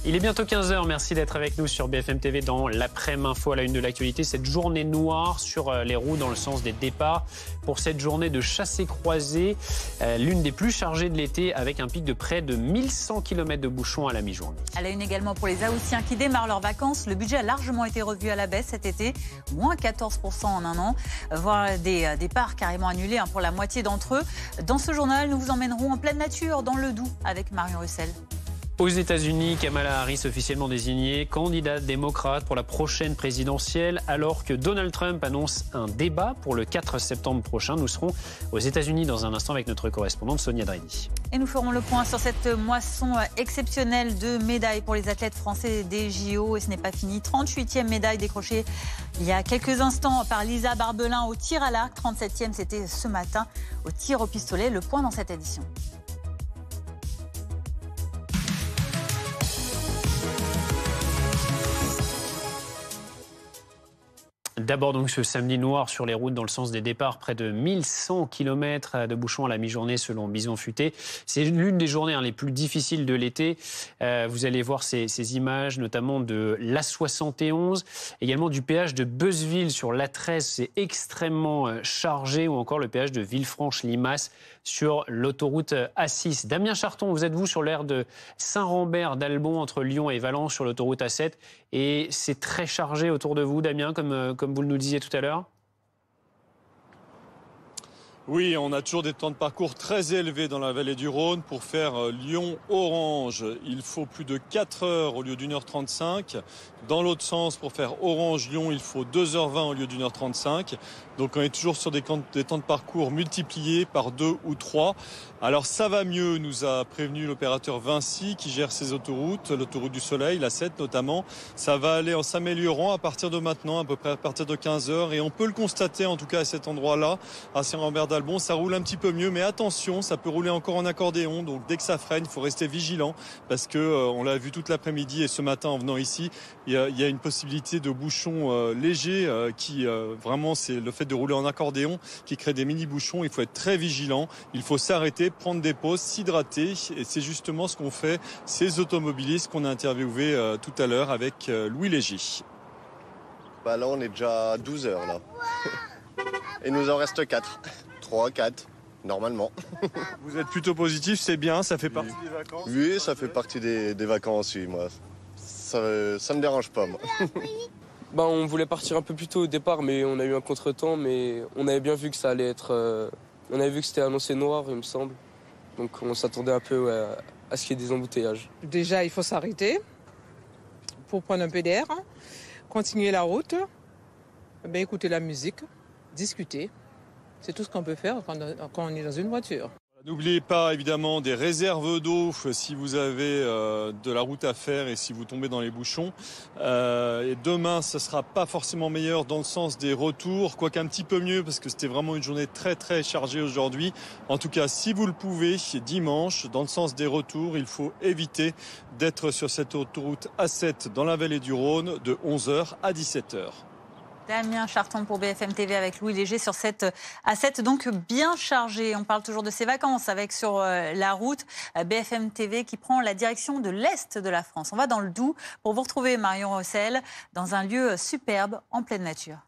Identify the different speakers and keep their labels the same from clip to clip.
Speaker 1: Il est bientôt 15h, merci d'être avec nous sur BFM TV dans l'après-midi info à la une de l'actualité. Cette journée noire sur les routes dans le sens des départs pour cette journée de chassé-croisé, l'une des plus chargées de l'été avec un pic de près de 1100 km de bouchons à la mi-journée.
Speaker 2: À la une également pour les Haussiens qui démarrent leurs vacances. Le budget a largement été revu à la baisse cet été, moins 14% en un an, voire des départs carrément annulés pour la moitié d'entre eux. Dans ce journal, nous vous emmènerons en pleine nature dans le Doubs avec Marion Russell.
Speaker 1: Aux États-Unis, Kamala Harris officiellement désignée candidate démocrate pour la prochaine présidentielle, alors que Donald Trump annonce un débat pour le 4 septembre prochain. Nous serons aux États-Unis dans un instant avec notre correspondante Sonia Dredi.
Speaker 2: Et nous ferons le point sur cette moisson exceptionnelle de médailles pour les athlètes français des JO. Et ce n'est pas fini. 38e médaille décrochée il y a quelques instants par Lisa Barbelin au tir à l'arc. 37e, c'était ce matin au tir au pistolet. Le point dans cette édition.
Speaker 1: D'abord donc ce samedi noir sur les routes dans le sens des départs, près de 1100 km de bouchons à la mi-journée selon Bison Futé. C'est l'une des journées les plus difficiles de l'été. Vous allez voir ces images notamment de l'A71, également du péage de Beuzeville sur l'A13, c'est extrêmement chargé, ou encore le péage de Villefranche-Limace sur l'autoroute A6. Damien Charton, vous êtes-vous sur l'aire de Saint-Rambert d'Albon entre Lyon et Valence sur l'autoroute A7 et c'est très chargé autour de vous, Damien, comme vous nous disiez tout à l'heure?
Speaker 3: Oui, on a toujours des temps de parcours très élevés dans la vallée du Rhône. Pour faire Lyon-Orange, il faut plus de 4 heures au lieu d'1h35. Dans l'autre sens, pour faire Orange-Lyon, il faut 2h20 au lieu d'1h35. Donc on est toujours sur des temps de parcours multipliés par 2 ou 3. Alors ça va mieux, nous a prévenu l'opérateur Vinci qui gère ces autoroutes, l'autoroute du Soleil, la 7 notamment. Ça va aller en s'améliorant à partir de maintenant, à peu près à partir de 15h. Et on peut le constater en tout cas à cet endroit-là, à Saint-Rambert d'Albon, ça roule un petit peu mieux. Mais attention, ça peut rouler encore en accordéon. Donc dès que ça freine, il faut rester vigilant parce que on l'a vu toute l'après-midi et ce matin en venant ici, il y a une possibilité de bouchons légers qui vraiment c'est le fait de rouler en accordéon qui crée des mini-bouchons. Il faut être très vigilant, il faut s'arrêter, prendre des pauses, s'hydrater. Et c'est justement ce qu'ont fait ces automobilistes qu'on a interviewés tout à l'heure avec Louis Léger.
Speaker 4: Là, on est déjà à 12 heures. Là. Et il nous en reste 4. 3, 4, normalement.
Speaker 3: Vous êtes plutôt positif, c'est bien, ça fait partie des vacances?
Speaker 4: Oui, ça fait partie des vacances, oui, moi. Ça me dérange pas, moi.
Speaker 5: On voulait partir un peu plus tôt au départ, mais on a eu un contretemps, mais on avait bien vu que ça allait être... on avait vu que c'était annoncé noir, il me semble. Donc on s'attendait un peu à ce qu'il y ait des embouteillages.
Speaker 6: Déjà, il faut s'arrêter pour prendre un peu d'air, continuer la route, écouter la musique, discuter. C'est tout ce qu'on peut faire quand on est dans une voiture.
Speaker 3: N'oubliez pas évidemment des réserves d'eau si vous avez de la route à faire et si vous tombez dans les bouchons. Et demain, ce ne sera pas forcément meilleur dans le sens des retours, quoique un petit peu mieux parce que c'était vraiment une journée très très chargée aujourd'hui. En tout cas, si vous le pouvez, dimanche, dans le sens des retours, il faut éviter d'être sur cette autoroute A7 dans la vallée du Rhône de 11h à 17h.
Speaker 2: Damien Charton pour BFM TV avec Louis Léger sur cette A7 donc bien chargée. On parle toujours de ses vacances avec sur la route BFM TV qui prend la direction de l'Est de la France. On va dans le Doubs pour vous retrouver Marion Russell dans un lieu superbe en pleine nature.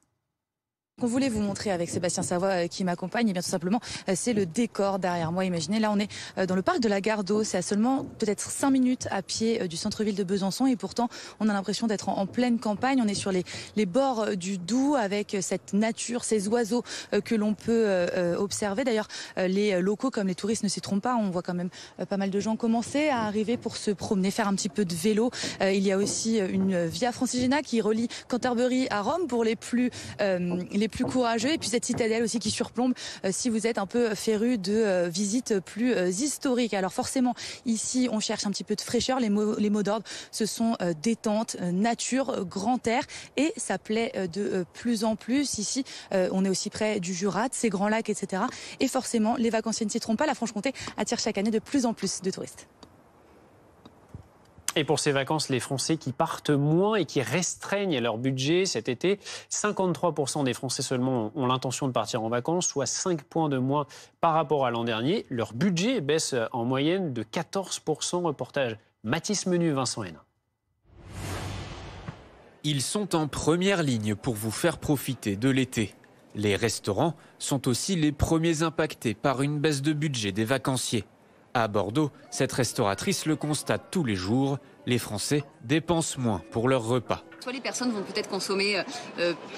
Speaker 7: On voulait vous montrer avec Sébastien Savoie qui m'accompagne, et bien tout simplement c'est le décor derrière moi. Imaginez, là on est dans le parc de la Gare d'Eau, c'est à seulement peut-être 5 minutes à pied du centre-ville de Besançon et pourtant on a l'impression d'être en pleine campagne. On est sur les bords du Doubs avec cette nature, ces oiseaux que l'on peut observer. D'ailleurs les locaux comme les touristes ne s'y trompent pas, on voit quand même pas mal de gens commencer à arriver pour se promener, faire un petit peu de vélo. Il y a aussi une Via Francigena qui relie Canterbury à Rome pour les plus courageux, et puis cette citadelle aussi qui surplombe si vous êtes un peu féru de visites plus historiques. Alors forcément ici on cherche un petit peu de fraîcheur, les mots d'ordre ce sont détente, nature, grand air, et ça plaît de plus en plus. Ici on est aussi près du Jura, de ces grands lacs, etc. Et forcément les vacanciers ne s'y trompent pas, la Franche-Comté attire chaque année de plus en plus de touristes.
Speaker 1: Et pour ces vacances, les Français qui partent moins et qui restreignent leur budget cet été, 53% des Français seulement ont l'intention de partir en vacances, soit 5 points de moins par rapport à l'an dernier. Leur budget baisse en moyenne de 14%. Reportage Mathis Menu, Vincent Hénin.
Speaker 8: Ils sont en première ligne pour vous faire profiter de l'été. Les restaurants sont aussi les premiers impactés par une baisse de budget des vacanciers. À Bordeaux, cette restauratrice le constate tous les jours, les Français dépensent moins pour leurs repas.
Speaker 9: Soit les personnes vont peut-être consommer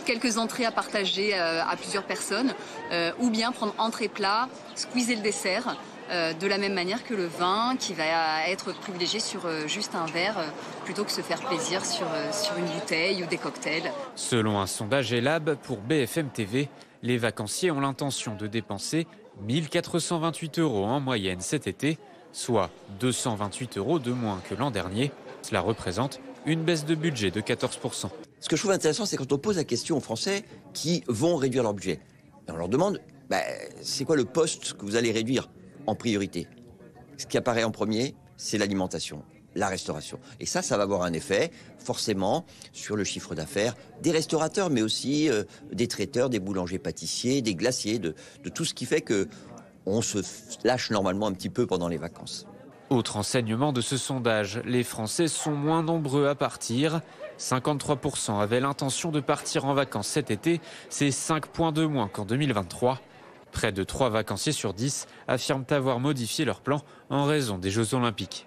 Speaker 9: quelques entrées à partager à plusieurs personnes, ou bien prendre entrée-plat, squeezer le dessert, de la même manière que le vin qui va être privilégié sur juste un verre plutôt que se faire plaisir sur une bouteille ou des cocktails.
Speaker 8: Selon un sondage Elab pour BFM TV, les vacanciers ont l'intention de dépenser 1 428 € en moyenne cet été, soit 228 € de moins que l'an dernier. Cela représente une baisse de budget de 14%.
Speaker 10: Ce que je trouve intéressant, c'est quand on pose la question aux Français qui vont réduire leur budget. Et on leur demande, c'est quoi le poste que vous allez réduire en priorité? Ce qui apparaît en premier, c'est l'alimentation, la restauration. Et ça va avoir un effet, forcément, sur le chiffre d'affaires des restaurateurs, mais aussi des traiteurs, des boulangers-pâtissiers, des glaciers, de tout ce qui fait qu'on se lâche normalement un petit peu pendant les vacances.
Speaker 8: Autre enseignement de ce sondage, les Français sont moins nombreux à partir. 53% avaient l'intention de partir en vacances cet été, c'est 5 points de moins qu'en 2023. Près de 3 vacanciers sur 10 affirment avoir modifié leur plan en raison des Jeux Olympiques.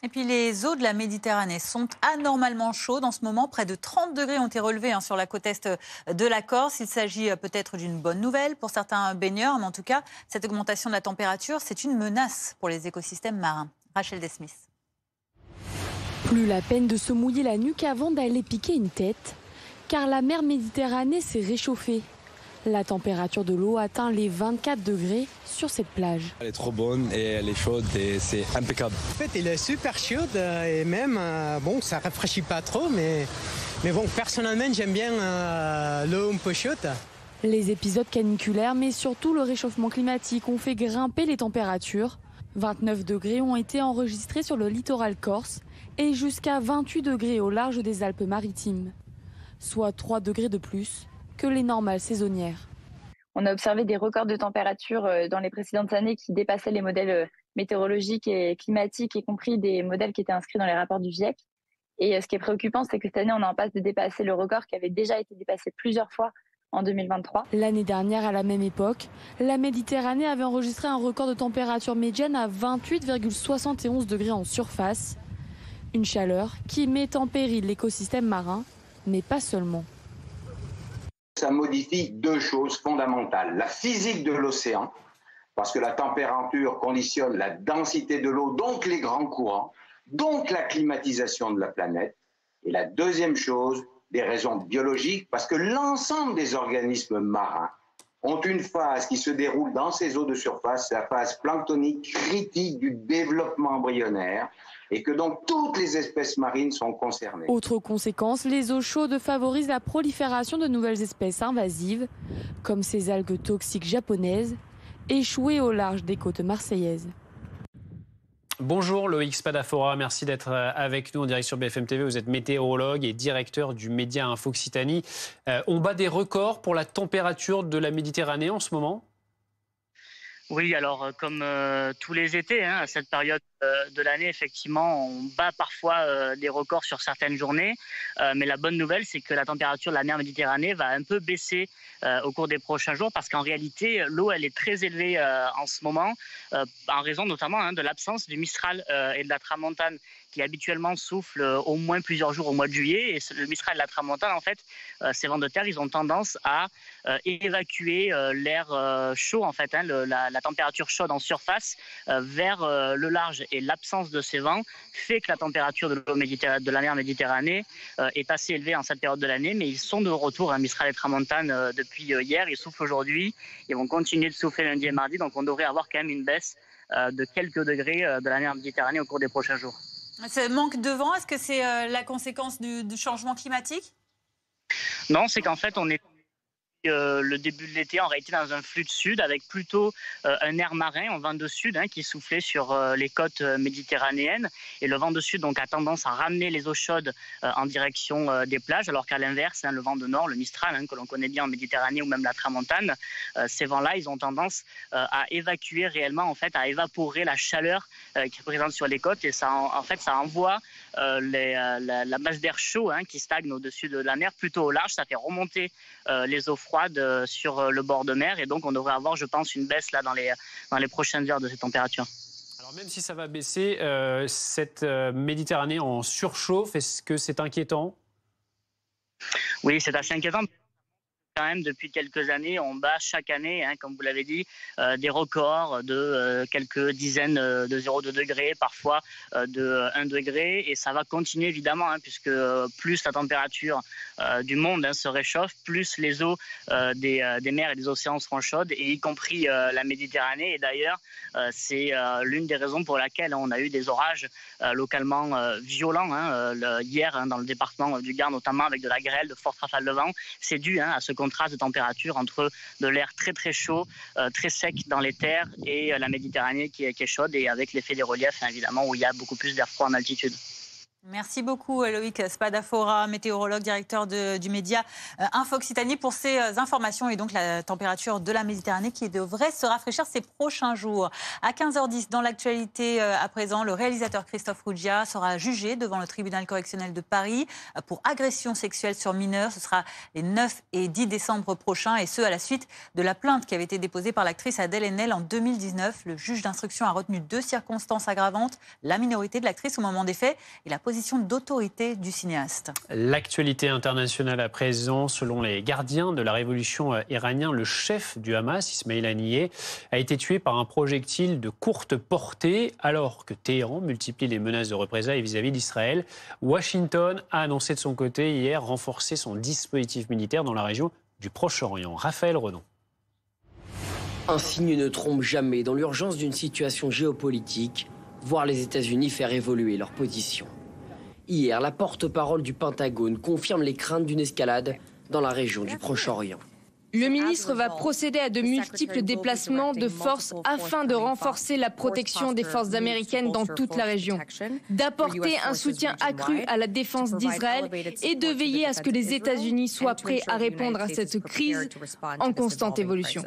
Speaker 2: Et puis les eaux de la Méditerranée sont anormalement chaudes en ce moment. Près de 30 degrés ont été relevés sur la côte est de la Corse. Il s'agit peut-être d'une bonne nouvelle pour certains baigneurs, mais en tout cas, cette augmentation de la température, c'est une menace pour les écosystèmes marins. Rachel Desmith.
Speaker 11: Plus la peine de se mouiller la nuque avant d'aller piquer une tête, car la mer Méditerranée s'est réchauffée. La température de l'eau atteint les 24 degrés sur cette plage.
Speaker 12: Elle est trop bonne et elle est chaude et c'est impeccable.
Speaker 13: En fait, elle est super chaude et même, ça rafraîchit pas trop, mais bon, personnellement, j'aime bien l'eau un peu chaude.
Speaker 11: Les épisodes caniculaires, mais surtout le réchauffement climatique, ont fait grimper les températures. 29 degrés ont été enregistrés sur le littoral corse et jusqu'à 28 degrés au large des Alpes-Maritimes, soit 3 degrés de plus que les normales saisonnières.
Speaker 14: On a observé des records de température dans les précédentes années qui dépassaient les modèles météorologiques et climatiques, y compris des modèles qui étaient inscrits dans les rapports du GIEC. Et ce qui est préoccupant, c'est que cette année, on est en passe de dépasser le record qui avait déjà été dépassé plusieurs fois en 2023.
Speaker 11: L'année dernière, à la même époque, la Méditerranée avait enregistré un record de température médiane à 28,71 degrés en surface. Une chaleur qui met en péril l'écosystème marin, mais pas seulement.
Speaker 15: Ça modifie 2 choses fondamentales. La physique de l'océan, parce que la température conditionne la densité de l'eau, donc les grands courants, donc la climatisation de la planète. Et la deuxième chose, des raisons biologiques, parce que l'ensemble des organismes marins ont une phase qui se déroule dans ces eaux de surface, la phase planctonique critique du développement embryonnaire, et que donc toutes les espèces marines sont concernées.
Speaker 11: Autre conséquence, les eaux chaudes favorisent la prolifération de nouvelles espèces invasives, comme ces algues toxiques japonaises, échouées au large des côtes marseillaises.
Speaker 1: Bonjour Loïc Spadafora, merci d'être avec nous en direct sur BFM TV. Vous êtes météorologue et directeur du média Info Occitanie. On bat des records pour la température de la Méditerranée en ce moment ?
Speaker 16: Oui, alors comme tous les étés, à cette période de l'année, effectivement, on bat parfois des records sur certaines journées. Mais la bonne nouvelle, c'est que la température de la mer Méditerranée va un peu baisser au cours des prochains jours parce qu'en réalité, l'eau, elle est très élevée en ce moment en raison notamment de l'absence du Mistral et de la Tramontane qui habituellement soufflent au moins plusieurs jours au mois de juillet. Et le Mistral et la Tramontane, en fait, ces vents de terre, ils ont tendance à évacuer l'air chaud, en fait, la température chaude en surface vers le large. Et l'absence de ces vents fait que la température de la mer Méditerranée est assez élevée en cette période de l'année, mais ils sont de retour, Mistral et Tramontane, depuis hier. Ils soufflent aujourd'hui, ils vont continuer de souffler lundi et mardi, donc on devrait avoir quand même une baisse de quelques degrés de la mer Méditerranée au cours des prochains jours.
Speaker 2: Ce manque de vent, est-ce que c'est la conséquence du changement climatique ?
Speaker 16: Non, c'est qu'en fait, on est le début de l'été, en réalité, dans un flux de sud, avec plutôt un air marin, un vent de sud qui soufflait sur les côtes méditerranéennes. Et le vent de sud donc, a tendance à ramener les eaux chaudes en direction des plages, alors qu'à l'inverse, le vent de nord, le Mistral, que l'on connaît bien en Méditerranée ou même la Tramontane, ces vents-là, ils ont tendance à évacuer réellement, en fait, à évaporer la chaleur qui est présente sur les côtes. Et ça, en fait, ça envoie la masse d'air chaud qui stagne au-dessus de la mer plutôt au large. Ça fait remonter les eaux froides sur le bord de mer et donc on devrait avoir, je pense, une baisse là dans les prochaines heures de ces températures.
Speaker 1: Alors même si ça va baisser, cette Méditerranée en surchauffe, est-ce que c'est inquiétant ?
Speaker 16: Oui, c'est assez inquiétant. Quand même, depuis quelques années, on bat chaque année, comme vous l'avez dit, des records de quelques dizaines de 0,2 degrés, parfois de 1 degré. Et ça va continuer évidemment, puisque plus la température du monde se réchauffe, plus les eaux des mers et des océans seront chaudes, et y compris la Méditerranée. Et d'ailleurs, c'est l'une des raisons pour laquelle on a eu des orages localement violents hier dans le département du Gard, notamment avec de la grêle, de fortes rafales de vent. C'est dû à ce contraste de température entre de l'air très très chaud, très sec dans les terres et la Méditerranée qui est chaude, et avec l'effet des reliefs évidemment où il y a beaucoup plus d'air froid en altitude.
Speaker 2: Merci beaucoup Loïc Spadafora, météorologue, directeur du média Info Occitanie, pour ces informations et donc la température de la Méditerranée qui devrait se rafraîchir ces prochains jours. À 15h10, dans l'actualité à présent, le réalisateur Christophe Ruggia sera jugé devant le tribunal correctionnel de Paris pour agression sexuelle sur mineurs. Ce sera les 9 et 10 décembre prochains, et ce à la suite de la plainte qui avait été déposée par l'actrice Adèle Haenel en 2019. Le juge d'instruction a retenu 2 circonstances aggravantes: la minorité de l'actrice au moment des faits et la position d'autorité du cinéaste.
Speaker 1: L'actualité internationale à présent, selon les gardiens de la révolution iranienne, le chef du Hamas, Ismail Haniyeh, a été tué par un projectile de courte portée, alors que Téhéran multiplie les menaces de représailles vis-à-vis d'Israël. Washington a annoncé de son côté hier renforcer son dispositif militaire dans la région du Proche-Orient. Raphaël Redon.
Speaker 17: Un signe ne trompe jamais dans l'urgence d'une situation géopolitique, voir les États-Unis faire évoluer leur position. Hier, la porte-parole du Pentagone confirme les craintes d'une escalade dans la région du Proche-Orient.
Speaker 18: Le ministre va procéder à de multiples déplacements de forces afin de renforcer la protection des forces américaines dans toute la région, d'apporter un soutien accru à la défense d'Israël et de veiller à ce que les États-Unis soient prêts à répondre à cette crise en constante évolution.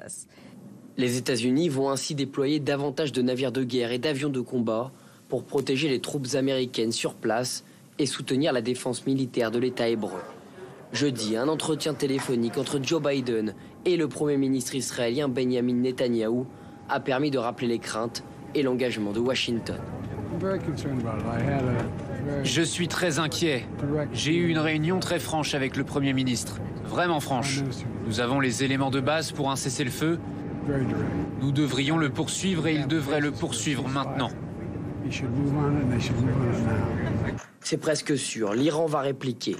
Speaker 17: Les États-Unis vont ainsi déployer davantage de navires de guerre et d'avions de combat pour protéger les troupes américaines sur place et soutenir la défense militaire de l'État hébreu. Jeudi, un entretien téléphonique entre Joe Biden et le Premier ministre israélien Benjamin Netanyahou a permis de rappeler les craintes et l'engagement de Washington.
Speaker 8: Je suis très inquiet. J'ai eu une réunion très franche avec le Premier ministre. Vraiment franche. Nous avons les éléments de base pour un cessez-le-feu. Nous devrions le poursuivre et il devrait le poursuivre maintenant.
Speaker 17: C'est presque sûr, l'Iran va répliquer.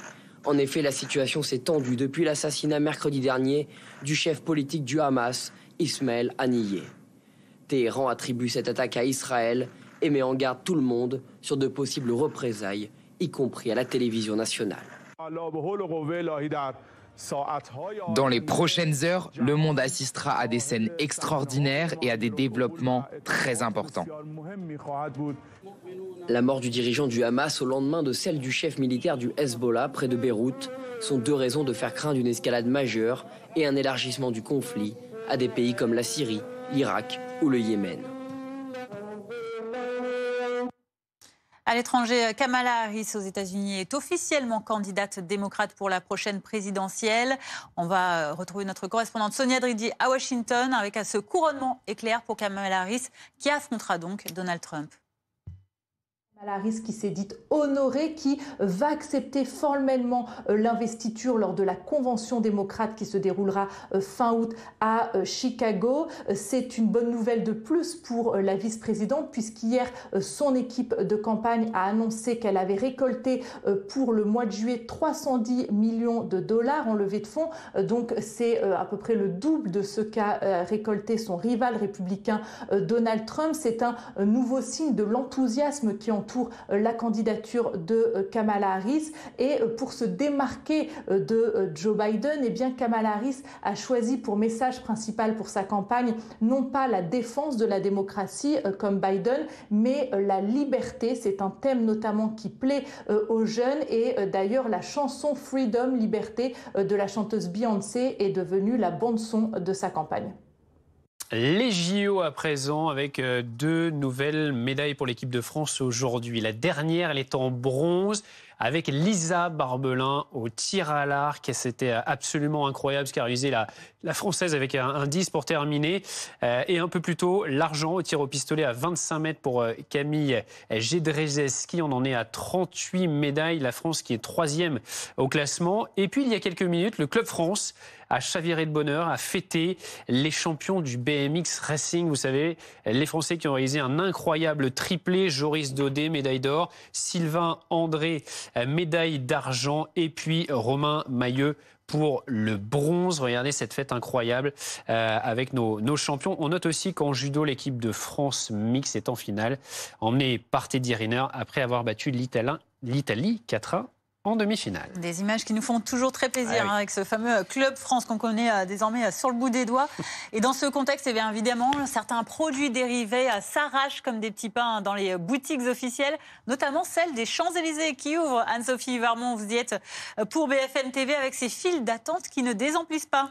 Speaker 17: En effet, la situation s'est tendue depuis l'assassinat mercredi dernier du chef politique du Hamas, Ismail Haniyeh. Téhéran attribue cette attaque à Israël et met en garde tout le monde sur de possibles représailles, y compris à la télévision nationale.
Speaker 19: Dans les prochaines heures, le monde assistera à des scènes extraordinaires et à des développements très importants.
Speaker 17: La mort du dirigeant du Hamas au lendemain de celle du chef militaire du Hezbollah près de Beyrouth sont 2 raisons de faire craindre une escalade majeure et un élargissement du conflit à des pays comme la Syrie, l'Irak ou le Yémen.
Speaker 2: À l'étranger, Kamala Harris aux États-Unis est officiellement candidate démocrate pour la prochaine présidentielle. On va retrouver notre correspondante Sonia Dridi à Washington avec ce couronnement éclair pour Kamala Harris qui affrontera donc Donald Trump.
Speaker 20: Kamala Harris qui s'est dite honorée, qui va accepter formellement l'investiture lors de la convention démocrate qui se déroulera fin août à Chicago. C'est une bonne nouvelle de plus pour la vice-présidente puisqu'hier, son équipe de campagne a annoncé qu'elle avait récolté pour le mois de juillet 310 millions de dollars en levée de fonds. Donc c'est à peu près le double de ce qu'a récolté son rival républicain Donald Trump. C'est un nouveau signe de l'enthousiasme qui entoure tour la candidature de Kamala Harris. Et pour se démarquer de Joe Biden, eh bien Kamala Harris a choisi pour message principal pour sa campagne non pas la défense de la démocratie comme Biden, mais la liberté. C'est un thème notamment qui plaît aux jeunes et d'ailleurs la chanson Freedom, Liberté de la chanteuse Beyoncé est devenue la bande-son de sa campagne.
Speaker 1: Les JO à présent avec 2 nouvelles médailles pour l'équipe de France aujourd'hui. La dernière, elle est en bronze avec Lisa Barbelin au tir à l'arc. C'était absolument incroyable ce qu'a réalisé la Française avec un 10 pour terminer. Et un peu plus tôt, l'argent au tir au pistolet à 25 mètres pour Camille Jedrzejewski. On en est à 38 médailles. La France qui est 3e au classement. Et puis il y a quelques minutes, le Club France a chaviré de bonheur, a fêté les champions du BMX Racing. Vous savez, les Français qui ont réalisé un incroyable triplé. Joris Daudet, médaille d'or. Sylvain André, médaille d'argent. Et puis Romain Mailleux pour le bronze. Regardez cette fête incroyable avec nos champions. On note aussi qu'en judo, l'équipe de France mixte est en finale, emmenée par Teddy Riner après avoir battu l'Italie 4-1. En demi-finale.
Speaker 2: Des images qui nous font toujours très plaisir avec ce fameux Club France qu'on connaît désormais sur le bout des doigts. Et dans ce contexte, eh bien évidemment, certains produits dérivés s'arrachent comme des petits pains dans les boutiques officielles, notamment celle des Champs-Élysées qui ouvre. Anne-Sophie Varmont, vous y êtes pour BFM TV avec ces files d'attente qui ne désemplissent pas.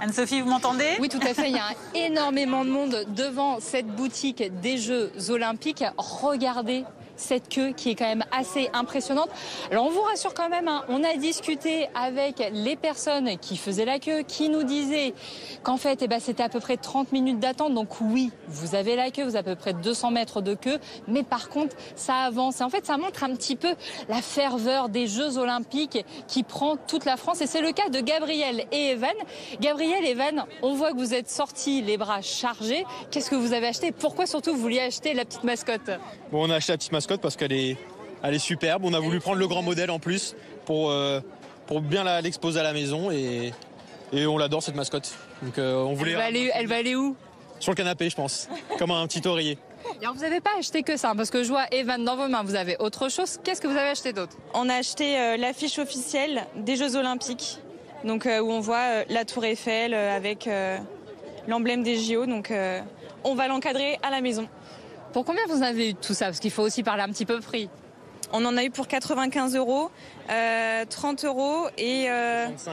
Speaker 2: Anne-Sophie, vous m'entendez ?
Speaker 21: Oui, tout à fait. Il y a énormément de monde devant cette boutique des Jeux Olympiques. Regardez cette queue qui est quand même assez impressionnante. Alors on vous rassure quand même, on a discuté avec les personnes qui faisaient la queue, qui nous disaient qu'en fait c'était à peu près 30 minutes d'attente. Donc oui, vous avez la queue, vous avez à peu près 200 mètres de queue, mais par contre ça avance. Et en fait ça montre un petit peu la ferveur des Jeux Olympiques qui prend toute la France. Et c'est le cas de Gabriel et Evan. Gabriel et Evan, on voit que vous êtes sortis les bras chargés. Qu'est-ce que vous avez acheté ? Pourquoi surtout vous vouliez acheter la petite mascotte ?
Speaker 22: Bon, on a acheté la petite mascotte parce qu'elle est superbe. On a voulu prendre le grand modèle en plus pour bien l'exposer à la maison et on l'adore cette mascotte. Donc on voulait.
Speaker 21: Elle va aller où ?
Speaker 22: Sur le canapé, je pense, comme un petit oreiller.
Speaker 21: Alors vous n'avez pas acheté que ça, parce que je vois Evan dans vos mains, vous avez autre chose. Qu'est-ce que vous avez acheté d'autre ?
Speaker 23: On a acheté l'affiche officielle des Jeux Olympiques, donc où on voit la Tour Eiffel avec l'emblème des JO. Donc on va l'encadrer à la maison.
Speaker 21: Pour combien vous avez eu tout ça ? Parce qu'il faut aussi parler un petit peu prix.
Speaker 23: On en a eu pour 95 €, 30 € et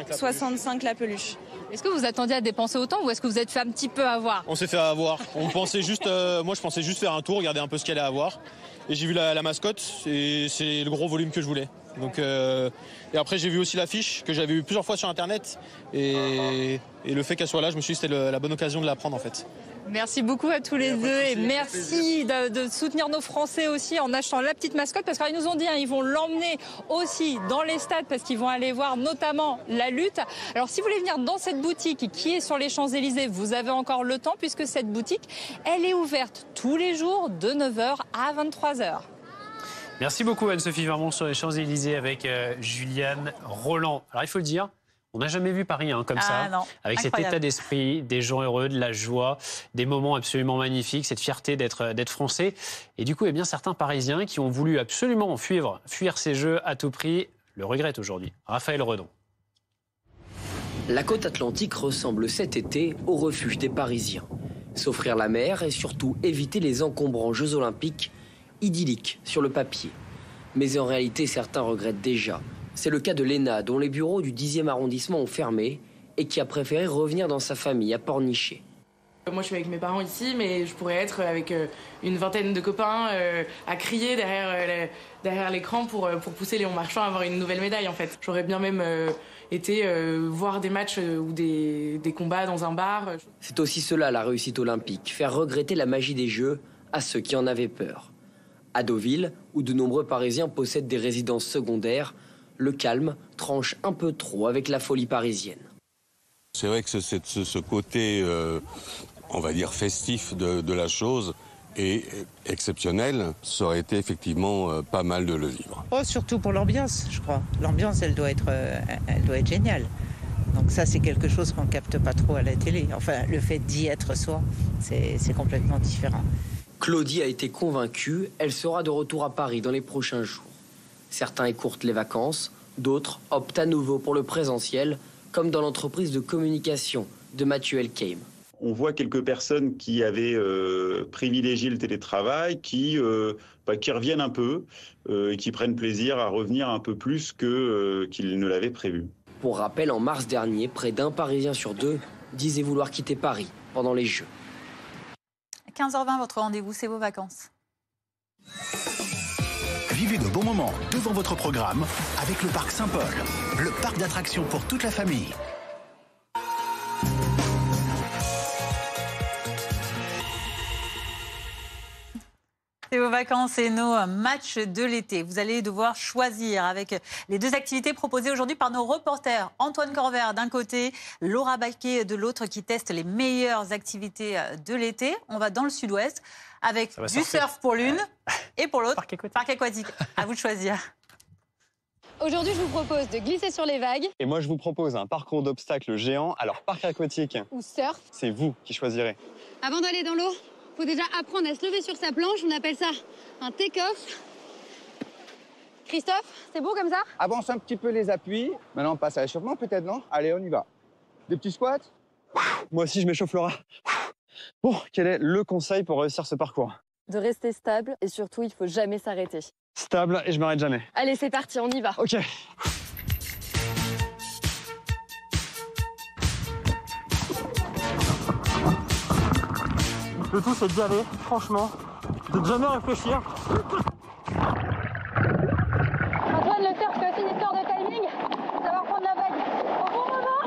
Speaker 23: 65 la peluche.
Speaker 21: Est-ce que vous attendiez à dépenser autant ou est-ce que vous êtes fait un petit peu avoir ?
Speaker 22: On s'est fait avoir. On pensait juste, moi je pensais juste faire un tour, regarder un peu ce qu'il y allait avoir. Et j'ai vu la mascotte et c'est le gros volume que je voulais. Donc, et après j'ai vu aussi l'affiche que j'avais vue plusieurs fois sur internet et le fait qu'elle soit là, je me suis dit que c'était la bonne occasion de la prendre en fait.
Speaker 21: Merci beaucoup à tous les deux et merci de soutenir nos Français aussi en achetant la petite mascotte parce qu'ils nous ont dit ils vont l'emmener aussi dans les stades parce qu'ils vont aller voir notamment la lutte. Alors si vous voulez venir dans cette boutique qui est sur les Champs-Élysées, vous avez encore le temps puisque cette boutique, elle est ouverte tous les jours de 9h à 23h.
Speaker 1: Merci beaucoup Anne-Sophie Varmont sur les Champs-Élysées avec Juliane Roland. Alors il faut le dire, on n'a jamais vu Paris comme ça,
Speaker 2: non,
Speaker 1: avec
Speaker 2: incroyable.
Speaker 1: cet état d'esprit, des gens heureux, de la joie, des moments absolument magnifiques, cette fierté d'être français. Et du coup, eh bien, certains Parisiens qui ont voulu absolument fuir ces Jeux à tout prix le regrettent aujourd'hui. Raphaël Redon.
Speaker 17: La côte atlantique ressemble cet été au refuge des Parisiens. S'offrir la mer et surtout éviter les encombrants Jeux Olympiques, idylliques sur le papier. Mais en réalité, certains regrettent déjà. C'est le cas de Léna, dont les bureaux du 10e arrondissement ont fermé et qui a préféré revenir dans sa famille à Pornichet.
Speaker 24: Moi, je suis avec mes parents ici, mais je pourrais être avec une vingtaine de copains à crier derrière l'écran pour pousser Léon Marchand à avoir une nouvelle médaille, en fait. J'aurais bien même été voir des matchs ou des combats dans un bar.
Speaker 17: C'est aussi cela, la réussite olympique, faire regretter la magie des Jeux à ceux qui en avaient peur. À Deauville, où de nombreux Parisiens possèdent des résidences secondaires, le calme tranche un peu trop avec la folie parisienne.
Speaker 25: C'est vrai que ce côté, on va dire, festif de la chose est exceptionnel. Ça aurait été effectivement pas mal de le vivre.
Speaker 26: Oh, surtout pour l'ambiance, je crois. L'ambiance, elle doit être géniale.
Speaker 3: Donc ça, c'est quelque chose qu'on ne capte pas trop à la télé. Enfin, le fait d'y être soi, c'est complètement différent.
Speaker 17: Claudie a été convaincue, elle sera de retour à Paris dans les prochains jours. Certains écourtent les vacances, d'autres optent à nouveau pour le présentiel, comme dans l'entreprise de communication de Mathieu Elkheim.
Speaker 4: On voit quelques personnes qui avaient privilégié le télétravail, qui reviennent un peu et qui prennent plaisir à revenir un peu plus qu'ils ne l'avaient prévu.
Speaker 17: Pour rappel, en mars dernier, près d'un Parisien sur 2 disait vouloir quitter Paris pendant les Jeux.
Speaker 2: 15h20, votre rendez-vous, c'est vos vacances.
Speaker 5: Vivez de bons moments devant votre programme avec le Parc Saint-Paul, le parc d'attractions pour toute la famille.
Speaker 2: C'est vos vacances et nos matchs de l'été. Vous allez devoir choisir avec les deux activités proposées aujourd'hui par nos reporters. Antoine Corvère d'un côté, Laura Baquet de l'autre qui testent les meilleures activités de l'été. On va dans le sud-ouest avec du surf pour l'une et pour l'autre, parc aquatique. À vous de choisir.
Speaker 21: Aujourd'hui, je vous propose de glisser sur les vagues.
Speaker 6: Et moi, je vous propose un parcours d'obstacles géant. Alors, parc aquatique
Speaker 21: ou surf.
Speaker 6: C'est vous qui choisirez.
Speaker 21: Avant d'aller dans l'eau, il faut déjà apprendre à se lever sur sa planche. On appelle ça un take-off. Christophe, c'est beau comme ça?
Speaker 7: Avance un petit peu les appuis. Maintenant, on passe à l'échauffement peut-être, non? Allez, on y va. Des petits squats?
Speaker 6: Moi aussi, je m'échauffe, Laura. Bon, quel est le conseil pour réussir ce parcours?
Speaker 21: De rester stable et surtout, il faut jamais s'arrêter.
Speaker 6: Stable et je m'arrête jamais.
Speaker 21: Allez, c'est parti, on y va.
Speaker 6: Ok. Le tout, c'est d'y aller, franchement, de jamais réfléchir.
Speaker 21: Antoine, le surf, c'est aussi une histoire de timing, savoir prendre la vague au bon moment.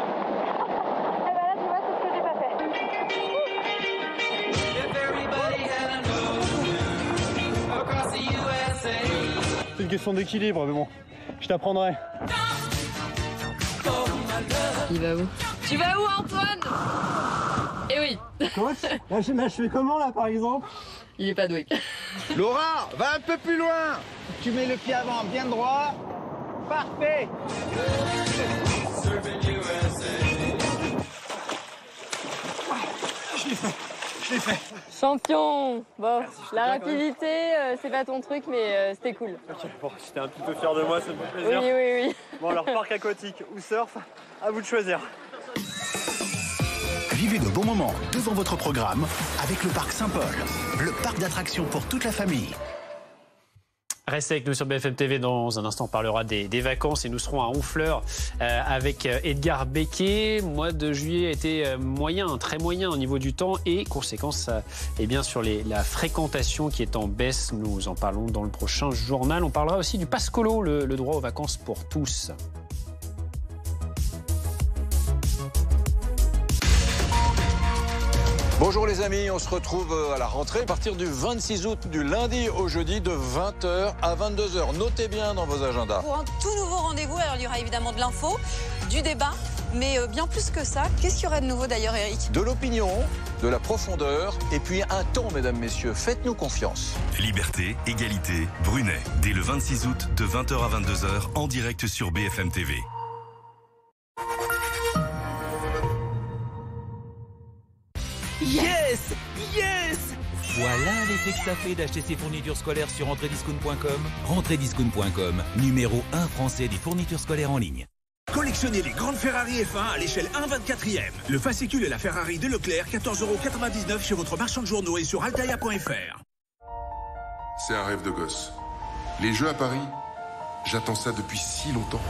Speaker 21: Et ben là, tu vois, c'est ce que j'ai pas fait.
Speaker 6: C'est une question d'équilibre, mais bon, je t'apprendrai.
Speaker 21: Il va où? Tu vas où, Antoine? Eh oui.
Speaker 6: Coach, là, je fais comment, là, par exemple?
Speaker 21: Il est pas doué.
Speaker 7: Laura, va un peu plus loin. Tu mets le pied avant, bien droit. Parfait.
Speaker 6: Je l'ai fait.
Speaker 21: Champion. Bon, la rapidité, c'est pas ton truc, mais c'était cool.
Speaker 6: Ok, bon, j'étais un petit peu fier de moi, ça me fait plaisir.
Speaker 21: Oui.
Speaker 6: Bon, alors, parc aquatique ou surf, à vous de choisir.
Speaker 5: Vivez de bons moments devant votre programme avec le Parc Saint-Paul, le parc d'attractions pour toute la famille.
Speaker 1: Restez avec nous sur BFM TV. Dans un instant, on parlera des vacances et nous serons à Honfleur avec Edgar Becquet. Mois de juillet a été moyen, très moyen au niveau du temps et conséquence bien sur la fréquentation qui est en baisse. Nous en parlons dans le prochain journal. On parlera aussi du passe colo, le droit aux vacances pour tous.
Speaker 26: Bonjour les amis, on se retrouve à la rentrée à partir du 26 août, du lundi au jeudi de 20h à 22h. Notez bien dans vos agendas.
Speaker 27: Pour un tout nouveau rendez-vous, alors il y aura évidemment de l'info, du débat, mais bien plus que ça. Qu'est-ce qu'il y aurait de nouveau d'ailleurs, Eric?
Speaker 26: De l'opinion, de la profondeur et puis un ton, mesdames, messieurs. Faites-nous confiance.
Speaker 28: Liberté, égalité, Brunet. Dès le 26 août de 20h à 22h en direct sur BFM TV.
Speaker 29: Yes! Voilà l'effet que ça fait d'acheter ses fournitures scolaires sur rentrediscount.com. Rentrediscount.com, numéro 1 français des fournitures scolaires en ligne.
Speaker 30: Collectionnez les grandes Ferrari F1 à l'échelle 1/24e. Le fascicule et la Ferrari de Leclerc, 14,99 € chez votre marchand de journaux et sur altaïa.fr.
Speaker 31: C'est un rêve de gosse. Les Jeux à Paris, j'attends ça depuis si longtemps.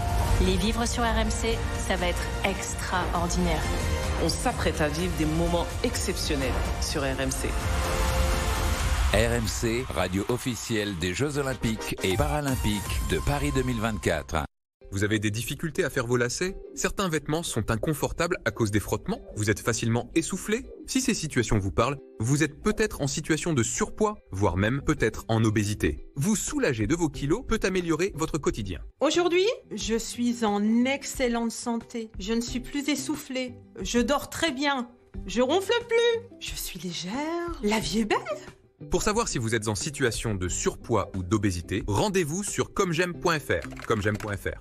Speaker 32: Les vivre sur RMC, ça va être extraordinaire.
Speaker 33: On s'apprête à vivre des moments exceptionnels sur RMC.
Speaker 34: RMC, radio officielle des Jeux Olympiques et Paralympiques de Paris 2024.
Speaker 35: Vous avez des difficultés à faire vos lacets? Certains vêtements sont inconfortables à cause des frottements? Vous êtes facilement essoufflé? Si ces situations vous parlent, vous êtes peut-être en situation de surpoids, voire même peut-être en obésité. Vous soulager de vos kilos peut améliorer votre quotidien.
Speaker 36: Aujourd'hui, je suis en excellente santé. Je ne suis plus essoufflée. Je dors très bien. Je ronfle plus. Je suis légère. La vie est belle.
Speaker 35: Pour savoir si vous êtes en situation de surpoids ou d'obésité, rendez-vous sur commejaime.fr. Commejaime.fr.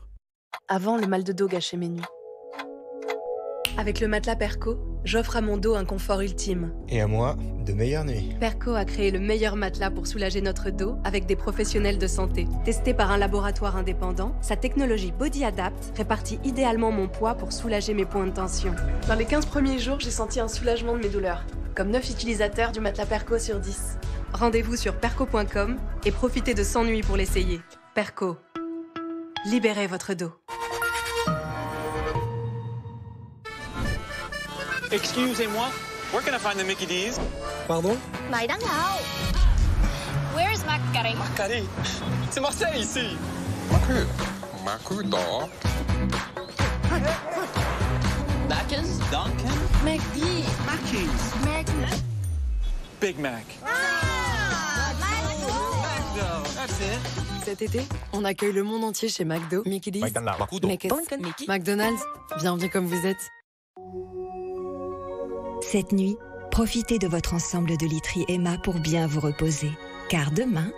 Speaker 37: Avant, le mal de dos gâchait mes nuits.
Speaker 8: Avec le matelas Perco, j'offre à mon dos un confort ultime.
Speaker 9: Et à moi, de meilleures nuits.
Speaker 8: Perco a créé le meilleur matelas pour soulager notre dos avec des professionnels de santé. Testé par un laboratoire indépendant, sa technologie Body Adapt répartit idéalement mon poids pour soulager mes points de tension. Dans les 15 premiers jours, j'ai senti un soulagement de mes douleurs. Comme 9 utilisateurs du matelas Perco sur 10. Rendez-vous sur perco.com et profitez de 100 nuits pour l'essayer. Perco. Libérez votre dos.
Speaker 10: Excusez-moi, where can I find the Mickey D's?
Speaker 9: Pardon?
Speaker 10: Where is Macari? Macari? C'est Marseille ici.
Speaker 9: Macari dog.
Speaker 10: Macca's? Duncan?
Speaker 8: McD.
Speaker 10: Macca's. Big Mac. That's it.
Speaker 8: Cet été, on accueille le monde entier chez McDo, Mickey D's, McDonald's. Bienvenue comme vous êtes.
Speaker 11: Cette nuit, profitez de votre ensemble de literie Emma pour bien vous reposer. Car demain,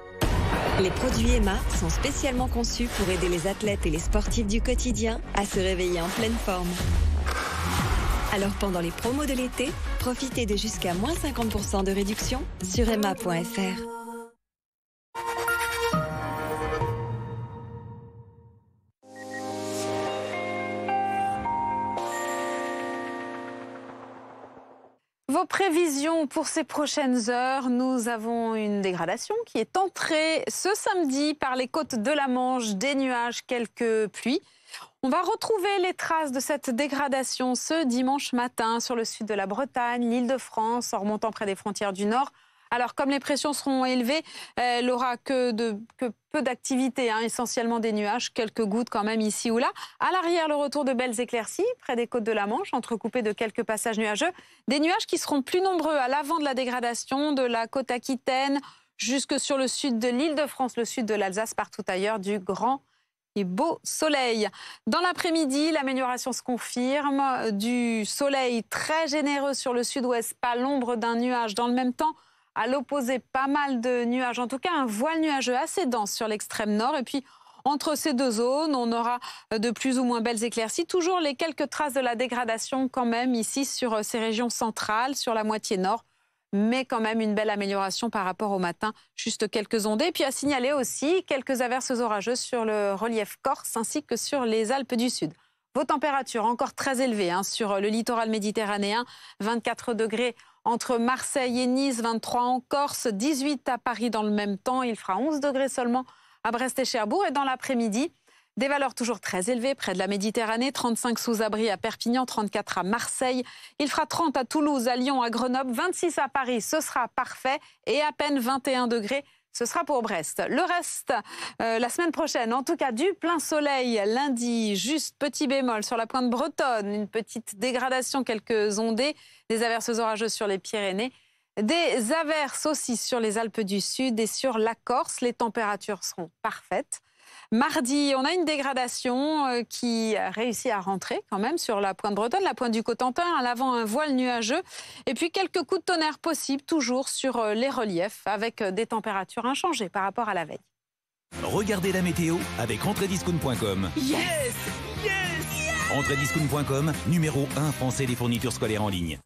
Speaker 11: les produits Emma sont spécialement conçus pour aider les athlètes et les sportifs du quotidien à se réveiller en pleine forme. Alors pendant les promos de l'été, profitez de jusqu'à moins 50% de réduction sur emma.fr.
Speaker 2: Vos prévisions pour ces prochaines heures, nous avons une dégradation qui est entrée ce samedi par les côtes de la Manche, des nuages, quelques pluies. On va retrouver les traces de cette dégradation ce dimanche matin sur le sud de la Bretagne, l'Île-de-France, en remontant près des frontières du Nord. Alors, comme les pressions seront élevées, elle n'aura que peu d'activité, essentiellement des nuages, quelques gouttes quand même ici ou là. À l'arrière, le retour de belles éclaircies près des côtes de la Manche, entrecoupées de quelques passages nuageux. Des nuages qui seront plus nombreux à l'avant de la dégradation, de la côte aquitaine, jusque sur le sud de l'Île-de-France, le sud de l'Alsace, partout ailleurs, du grand et beau soleil. Dans l'après-midi, l'amélioration se confirme. Du soleil très généreux sur le sud-ouest, pas l'ombre d'un nuage. Dans le même temps, à l'opposé, pas mal de nuages, en tout cas un voile nuageux assez dense sur l'extrême nord. Et puis, entre ces deux zones, on aura de plus ou moins belles éclaircies. Toujours les quelques traces de la dégradation quand même ici sur ces régions centrales, sur la moitié nord. Mais quand même une belle amélioration par rapport au matin. Juste quelques ondées. Et puis à signaler aussi quelques averses orageuses sur le relief corse ainsi que sur les Alpes du Sud. Vos températures encore très élevées sur le littoral méditerranéen. 24 degrés entre Marseille et Nice, 23 en Corse, 18 à Paris dans le même temps. Il fera 11 degrés seulement à Brest et Cherbourg. Et dans l'après-midi, des valeurs toujours très élevées près de la Méditerranée. 35 sous abri à Perpignan, 34 à Marseille. Il fera 30 à Toulouse, à Lyon, à Grenoble, 26 à Paris. Ce sera parfait. Et à peine 21 degrés. Ce sera pour Brest. Le reste, la semaine prochaine, en tout cas du plein soleil. Lundi, juste petit bémol sur la pointe bretonne. Une petite dégradation, quelques ondées. Des averses orageuses sur les Pyrénées. Des averses aussi sur les Alpes du Sud et sur la Corse. Les températures seront parfaites. Mardi, on a une dégradation qui réussit à rentrer quand même sur la pointe bretonne, la pointe du Cotentin, à l'avant un voile nuageux. Et puis quelques coups de tonnerre possibles toujours sur les reliefs avec des températures inchangées par rapport à la veille.
Speaker 29: Regardez la météo avec RentreDiscount.com.
Speaker 36: Yes! Yes!
Speaker 29: RentreDiscount.com, numéro 1 français des fournitures scolaires en ligne.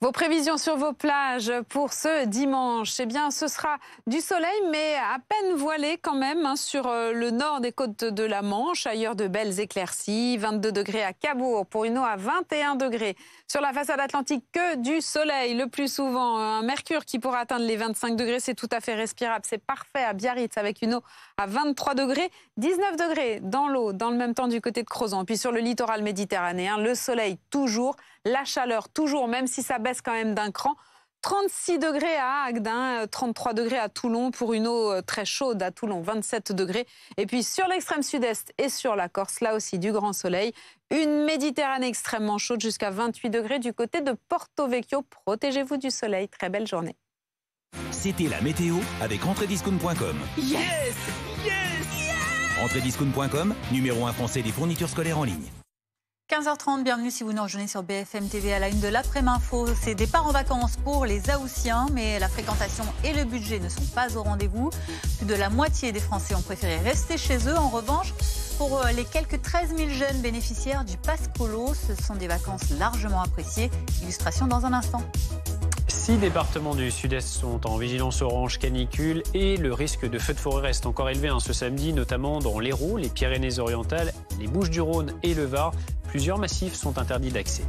Speaker 2: Vos prévisions sur vos plages pour ce dimanche, eh bien, ce sera du soleil, mais à peine voilé quand même sur le nord des côtes de la Manche. Ailleurs, de belles éclaircies. 22 degrés à Cabourg, pour une eau à 21 degrés. Sur la façade atlantique, que du soleil, le plus souvent. Un mercure qui pourra atteindre les 25 degrés, c'est tout à fait respirable. C'est parfait à Biarritz avec une eau à 23 degrés. 19 degrés dans l'eau, dans le même temps du côté de Crozon. Puis sur le littoral méditerranéen, le soleil toujours, la chaleur toujours, même si ça baisse quand même d'un cran. 36 degrés à Agde, 33 degrés à Toulon pour une eau très chaude à Toulon, 27 degrés. Et puis sur l'extrême sud-est et sur la Corse, là aussi du grand soleil. Une Méditerranée extrêmement chaude jusqu'à 28 degrés du côté de Porto Vecchio. Protégez-vous du soleil. Très belle journée.
Speaker 29: C'était la météo avec RentreDiscount.com.
Speaker 36: Yes! Yes!
Speaker 29: RentreDiscount.com, numéro 1 français des fournitures scolaires en ligne.
Speaker 2: 15h30, bienvenue si vous nous rejoignez sur BFM TV à la une de l'après-info. C'est départ en vacances pour les Haussiens, mais la fréquentation et le budget ne sont pas au rendez-vous. Plus de la moitié des Français ont préféré rester chez eux. En revanche, pour les quelques 13 000 jeunes bénéficiaires du Pass Colo, ce sont des vacances largement appréciées. Illustration dans un instant.
Speaker 1: 6 départements du sud-est sont en vigilance orange canicule et le risque de feu de forêt reste encore élevé ce samedi, notamment dans l'Hérault, les Pyrénées-Orientales, les Bouches-du-Rhône et le Var. Plusieurs massifs sont interdits d'accès.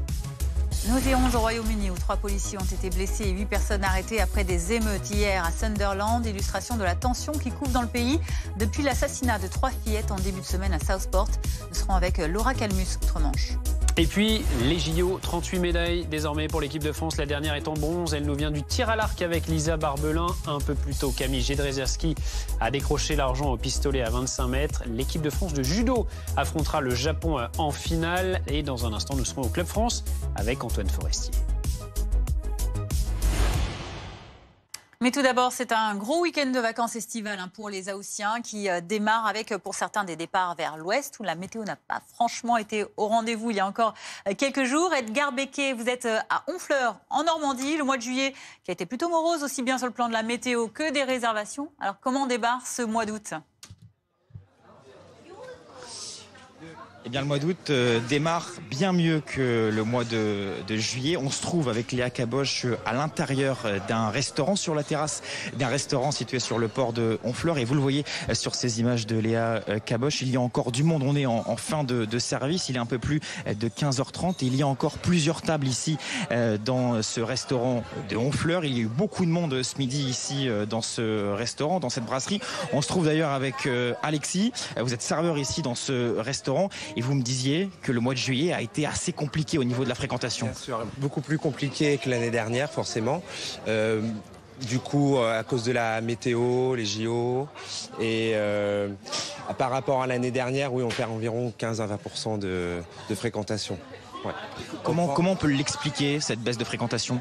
Speaker 2: Nous irons au Royaume-Uni où 3 policiers ont été blessés et 8 personnes arrêtées après des émeutes hier à Sunderland. Illustration de la tension qui couve dans le pays depuis l'assassinat de 3 fillettes en début de semaine à Southport. Nous serons avec Laura Calmus, outre-Manche.
Speaker 1: Et puis, les JO, 38 médailles désormais pour l'équipe de France. La dernière est en bronze. Elle nous vient du tir à l'arc avec Lisa Barbelin. Un peu plus tôt, Camille Jedrzejewski a décroché l'argent au pistolet à 25 mètres. L'équipe de France de judo affrontera le Japon en finale. Et dans un instant, nous serons au Club France avec Antoine Forestier.
Speaker 2: Mais tout d'abord, c'est un gros week-end de vacances estivales pour les Haussiens qui démarre avec, pour certains, des départs vers l'ouest où la météo n'a pas franchement été au rendez-vous il y a encore quelques jours. Edgar Becquet, vous êtes à Honfleur, en Normandie. Le mois de juillet qui a été plutôt morose, aussi bien sur le plan de la météo que des réservations. Alors, comment débarque ce mois d'août ?
Speaker 3: Eh bien, le mois d'août démarre bien mieux que le mois de juillet. On se trouve avec Léa Caboche à l'intérieur d'un restaurant, sur la terrasse d'un restaurant situé sur le port de Honfleur. Et vous le voyez sur ces images de Léa Caboche, il y a encore du monde. On est en fin de service, il est un peu plus de 15h30 et il y a encore plusieurs tables ici dans ce restaurant de Honfleur. Il y a eu beaucoup de monde ce midi ici dans ce restaurant, dans cette brasserie. On se trouve d'ailleurs avec Alexis. Vous êtes serveur ici dans ce restaurant. Et vous me disiez que le mois de juillet a été assez compliqué au niveau de la fréquentation.
Speaker 4: Bien sûr, beaucoup plus compliqué que l'année dernière, forcément. Du coup, à cause de la météo, les JO, et par rapport à l'année dernière, oui, on perd environ 15 à 20% de fréquentation. Ouais.
Speaker 3: Comment on peut l'expliquer, cette baisse de fréquentation ?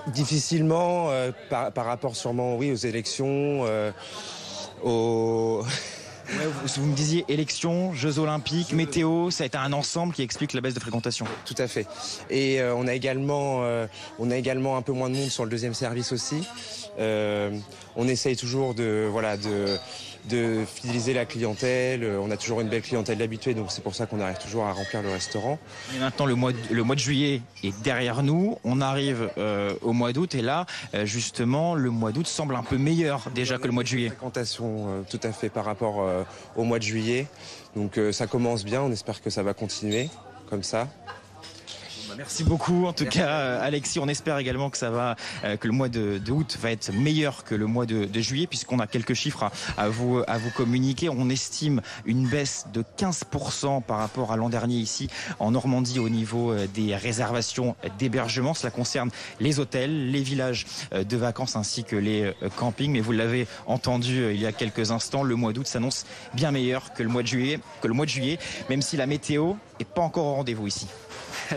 Speaker 4: Difficilement, par rapport sûrement, oui, aux élections,
Speaker 3: Ouais, vous me disiez élections, Jeux Olympiques, météo, ça a été un ensemble qui explique la baisse de fréquentation.
Speaker 4: Tout à fait. Et on a également un peu moins de monde sur le deuxième service aussi. On essaye toujours de fidéliser la clientèle. On a toujours une belle clientèle d'habitués, donc c'est pour ça qu'on arrive toujours à remplir le restaurant.
Speaker 3: Et maintenant, le mois de juillet est derrière nous. On arrive au mois d'août et là, justement, le mois d'août semble un peu meilleur déjà que le mois de juillet.
Speaker 4: Fréquentation, tout à fait, par rapport au mois de juillet. Donc ça commence bien. On espère que ça va continuer comme ça.
Speaker 3: Merci beaucoup. En tout cas, Alexis, on espère également que que le mois de août va être meilleur que le mois de juillet, puisqu'on a quelques chiffres à vous communiquer. On estime une baisse de 15% par rapport à l'an dernier ici en Normandie au niveau des réservations d'hébergement. Cela concerne les hôtels, les villages de vacances ainsi que les campings. Mais vous l'avez entendu il y a quelques instants, le mois d'août s'annonce bien meilleur que le mois de juillet, même si la météo n'est pas encore au rendez-vous ici.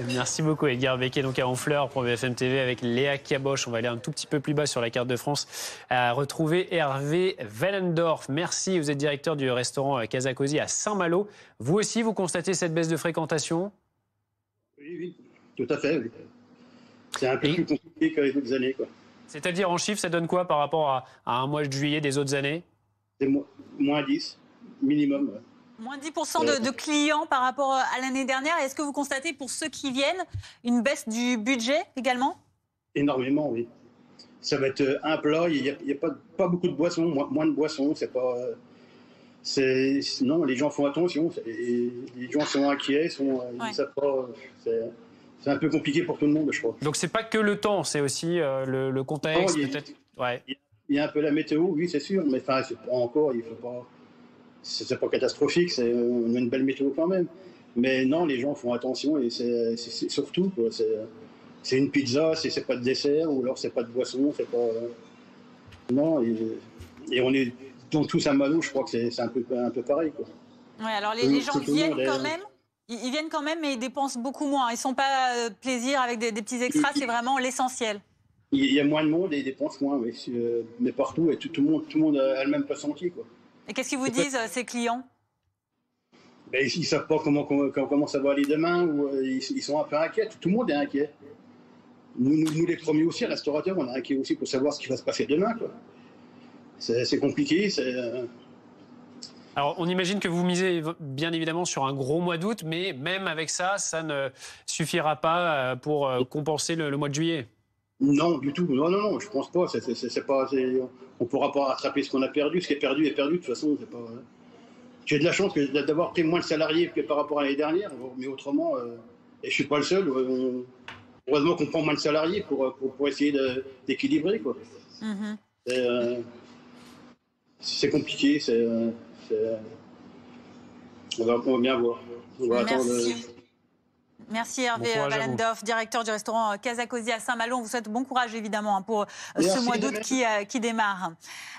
Speaker 1: Merci beaucoup Edgar Becquet, donc à Honfleur pour BFM TV avec Léa Caboche. On va aller un tout petit peu plus bas sur la carte de France à retrouver Hervé Wellendorf. Merci, vous êtes directeur du restaurant Casa Così à Saint-Malo. Vous aussi, vous constatez cette baisse de fréquentation ?
Speaker 7: Oui, tout à fait. Oui. C'est un peu plus compliqué que les autres années, quoi.
Speaker 1: C'est-à-dire en chiffres, ça donne quoi par rapport à un mois de juillet des autres années ?
Speaker 7: C'est moins 10, minimum. Ouais.
Speaker 2: Moins 10% de clients par rapport à l'année dernière. Est-ce que vous constatez, pour ceux qui viennent, une baisse du budget également ?
Speaker 7: Énormément, oui. Ça va être un plat, il n'y a pas beaucoup de boissons, moins de boissons. Non, les gens font attention. Les gens sont inquiets, ils ne savent pas. C'est un peu compliqué pour tout le monde, je crois.
Speaker 1: Donc c'est pas que le temps, c'est aussi le contexte, peut-être. Ouais.
Speaker 7: Il y a un peu la météo, oui, c'est sûr, mais enfin, c'est pas encore, il faut pas. C'est pas catastrophique, on a une belle météo quand même. Mais non, les gens font attention et c'est surtout, quoi, c'est une pizza, c'est pas de dessert, ou alors c'est pas de boisson, c'est pas. Non, et on est donc tous à Malo, je crois que c'est un peu pareil, quoi.
Speaker 2: Ouais, alors les gens viennent quand même. Ils viennent quand même, mais ils dépensent beaucoup moins. Ils ne sont pas plaisir avec des petits extras, c'est vraiment l'essentiel.
Speaker 7: Il y a moins de monde et ils dépensent moins, oui. Mais partout, et tout le monde a le même ressenti, quoi.
Speaker 2: Et qu'est-ce qu'ils vous disent, ces clients ?
Speaker 7: Mais ils ne savent pas comment ça va aller demain, ou ils sont un peu inquiets. Tout le monde est inquiet. Nous les premiers aussi, restaurateurs, on est inquiets aussi pour savoir ce qui va se passer demain, quoi. C'est compliqué.
Speaker 1: Alors, on imagine que vous misez bien évidemment sur un gros mois d'août, mais même avec ça, ça ne suffira pas pour compenser le mois de juillet.
Speaker 7: Non, du tout. Non, je pense pas. On ne pourra pas rattraper ce qu'on a perdu. Ce qui est perdu est perdu. De toute façon, c'est pas. J'ai de la chance d'avoir pris moins de salariés que par rapport à l'année dernière, mais autrement, et je suis pas le seul. Heureusement qu'on prend moins de salariés pour essayer d'équilibrer, quoi. C'est compliqué. On va bien voir. On va attendre.
Speaker 2: Merci Hervé Walendorf, directeur du restaurant Casa Così à Saint-Malo. On vous souhaite bon courage évidemment pour ce mois d'août qui démarre.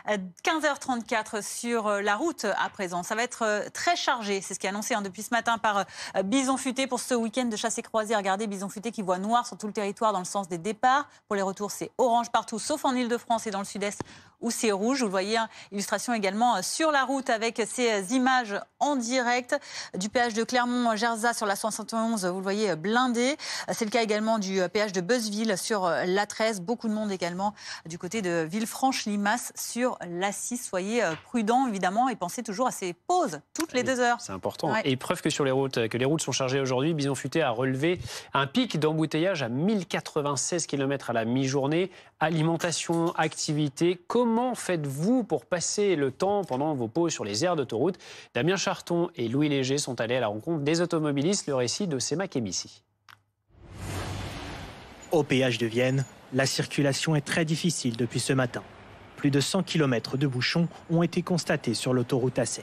Speaker 2: 15h34 sur la route à présent. Ça va être très chargé. C'est ce qui est annoncé depuis ce matin par Bison Futé pour ce week-end de chasse et croisée. Regardez, Bison Futé qui voit noir sur tout le territoire dans le sens des départs. Pour les retours, c'est orange partout, sauf en Ile-de-France et dans le sud-est où c'est rouge. Vous le voyez, illustration également sur la route avec ces images en direct du péage de Clermont-Gerzat sur la 71. Vous le voyez, blindé. C'est le cas également du péage de Beuzeville sur l'A13. Beaucoup de monde également du côté de Villefranche-Limace sur l'A6. Soyez prudents évidemment et pensez toujours à ces pauses toutes les 2 heures.
Speaker 1: C'est important. Ouais. Et preuve que les routes sont chargées aujourd'hui, Bison Futé a relevé un pic d'embouteillage à 1096 km à la mi-journée. Alimentation, activité, comment faites-vous pour passer le temps pendant vos pauses sur les aires d'autoroute? Damien Charton et Louis Léger sont allés à la rencontre des automobilistes. Le récit de Sema Kemissi.
Speaker 5: Au péage de Vienne, la circulation est très difficile depuis ce matin. Plus de 100 km de bouchons ont été constatés sur l'autoroute A7.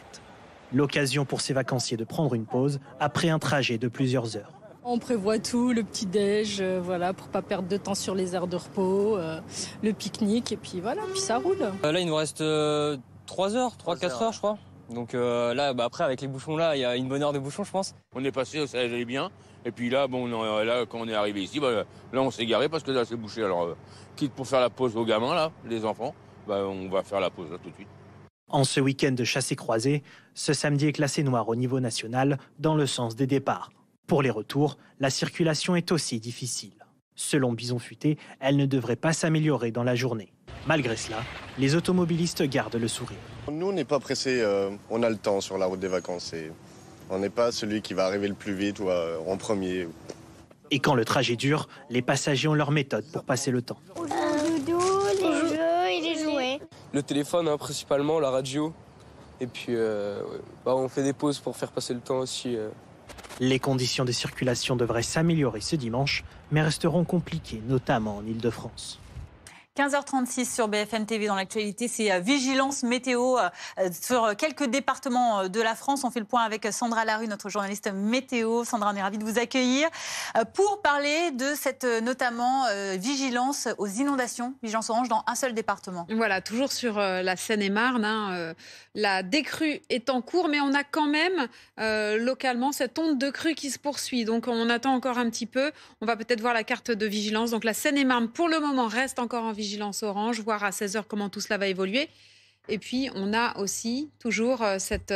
Speaker 5: L'occasion pour ces vacanciers de prendre une pause après un trajet de plusieurs heures.
Speaker 6: On prévoit tout, le petit-déj, voilà, pour pas perdre de temps sur les aires de repos, le pique-nique, et puis voilà, puis ça roule.
Speaker 12: Là, il nous reste 3 heures, 3-4 heures, je crois. Donc là, après, avec les bouchons là, il y a une bonne heure de bouchons, je pense.
Speaker 13: On est passé, ça allait bien. Et puis là, là, quand on est arrivé ici, là, on s'est garé parce que là, c'est bouché. Alors, quitte pour faire la pause aux gamins, là, les enfants, on va faire la pause là tout de suite.
Speaker 5: En ce week-end de chasse et croisée, ce samedi est classé noir au niveau national dans le sens des départs. Pour les retours, la circulation est aussi difficile. Selon Bison Futé, elle ne devrait pas s'améliorer dans la journée. Malgré cela, les automobilistes gardent le sourire.
Speaker 14: Nous, on n'est pas pressés, on a le temps sur la route des vacances. On n'est pas celui qui va arriver le plus vite ou en premier.
Speaker 5: Et quand le trajet dure, les passagers ont leur méthode pour passer le temps.
Speaker 15: Le doudou, les jeux et les jouets.
Speaker 12: Le téléphone, principalement, la radio. Et puis, on fait des pauses pour faire passer le temps aussi.
Speaker 5: Les conditions de circulation devraient s'améliorer ce dimanche, mais resteront compliquées, notamment en Ile-de-France.
Speaker 2: 15h36 sur BFM TV dans l'actualité, c'est vigilance météo sur quelques départements de la France. On fait le point avec Sandra Larue, notre journaliste météo. Sandra, on est ravie de vous accueillir pour parler de cette notamment vigilance aux inondations, vigilance orange dans un seul département.
Speaker 16: Voilà, toujours sur la Seine-et-Marne. La décrue est en cours, mais on a quand même localement cette onde de crue qui se poursuit. Donc on attend encore un petit peu. On va peut-être voir la carte de vigilance. Donc la Seine-et-Marne, pour le moment, reste encore en vigilance orange, voir à 16h comment tout cela va évoluer. Et puis, on a aussi toujours cette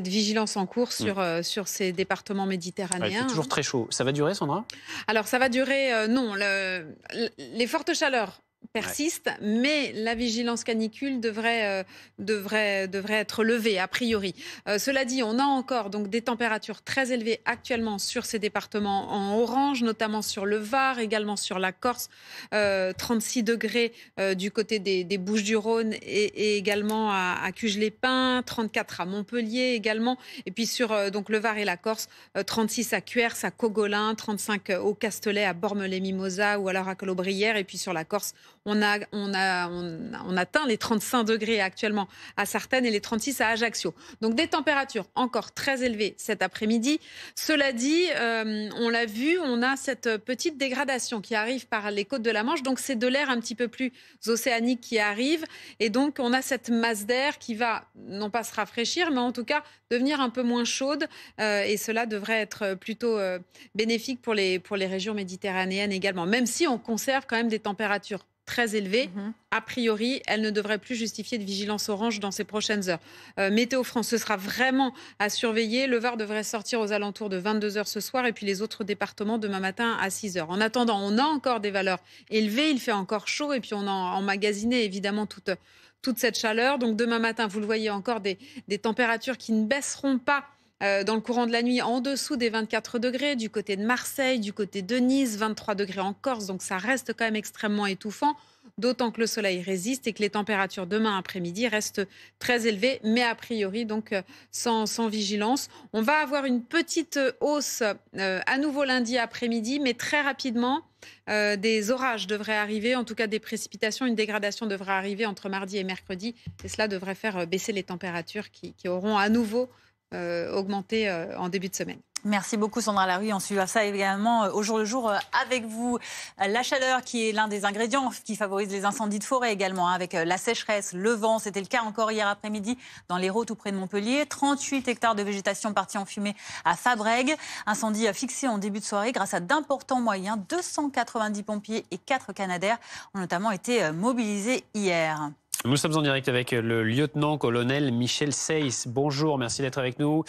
Speaker 16: vigilance en cours sur ces départements méditerranéens.
Speaker 1: Il fait toujours très chaud. Ça va durer, Sandra ?
Speaker 16: Alors, ça va durer, non. Les fortes chaleurs persiste, mais la vigilance canicule devrait être levée, a priori. Cela dit, on a encore donc, des températures très élevées actuellement sur ces départements en orange, notamment sur le Var, également sur la Corse, 36 degrés du côté des Bouches-du-Rhône et également à Cuges-les-Pins, 34 à Montpellier également, et puis sur donc, le Var et la Corse, 36 à Cuers, à Cogolin, 35 au Castellet, à Bormes-les-Mimosas ou alors à Colobrières, et puis sur la Corse, on atteint les 35 degrés actuellement à Sartène et les 36 à Ajaccio. Donc des températures encore très élevées cet après-midi. Cela dit, on l'a vu, on a cette petite dégradation qui arrive par les côtes de la Manche. Donc c'est de l'air un petit peu plus océanique qui arrive. Et donc on a cette masse d'air qui va non pas se rafraîchir, mais en tout cas devenir un peu moins chaude. Et cela devrait être plutôt bénéfique pour les régions méditerranéennes également. Même si on conserve quand même des températures très élevée. A priori, elle ne devrait plus justifier de vigilance orange dans ces prochaines heures. Météo France, ce sera vraiment à surveiller. Le Var devrait sortir aux alentours de 22h ce soir et puis les autres départements demain matin à 6h. En attendant, on a encore des valeurs élevées, il fait encore chaud et puis on a emmagasiné évidemment toute cette chaleur. Donc demain matin, vous le voyez, encore des températures qui ne baisseront pas dans le courant de la nuit en dessous des 24 degrés, du côté de Marseille, du côté de Nice, 23 degrés en Corse, donc ça reste quand même extrêmement étouffant, d'autant que le soleil résiste et que les températures demain après-midi restent très élevées, mais a priori donc sans vigilance. On va avoir une petite hausse à nouveau lundi après-midi, mais très rapidement. Des orages devraient arriver, en tout cas des précipitations, une dégradation devrait arriver entre mardi et mercredi, et cela devrait faire baisser les températures qui auront à nouveau augmenté en début de semaine.
Speaker 2: Merci beaucoup Sandra Larue. On suivra ça également au jour le jour avec vous. La chaleur qui est l'un des ingrédients qui favorise les incendies de forêt également, avec la sécheresse, le vent. C'était le cas encore hier après-midi dans l'Hérault tout près de Montpellier. 38 hectares de végétation partis en fumée à Fabrègues. Incendie fixé en début de soirée grâce à d'importants moyens. 290 pompiers et 4 Canadair ont notamment été mobilisés hier.
Speaker 1: Nous sommes en direct avec le lieutenant-colonel Michel Seyss. Bonjour, merci d'être avec nous.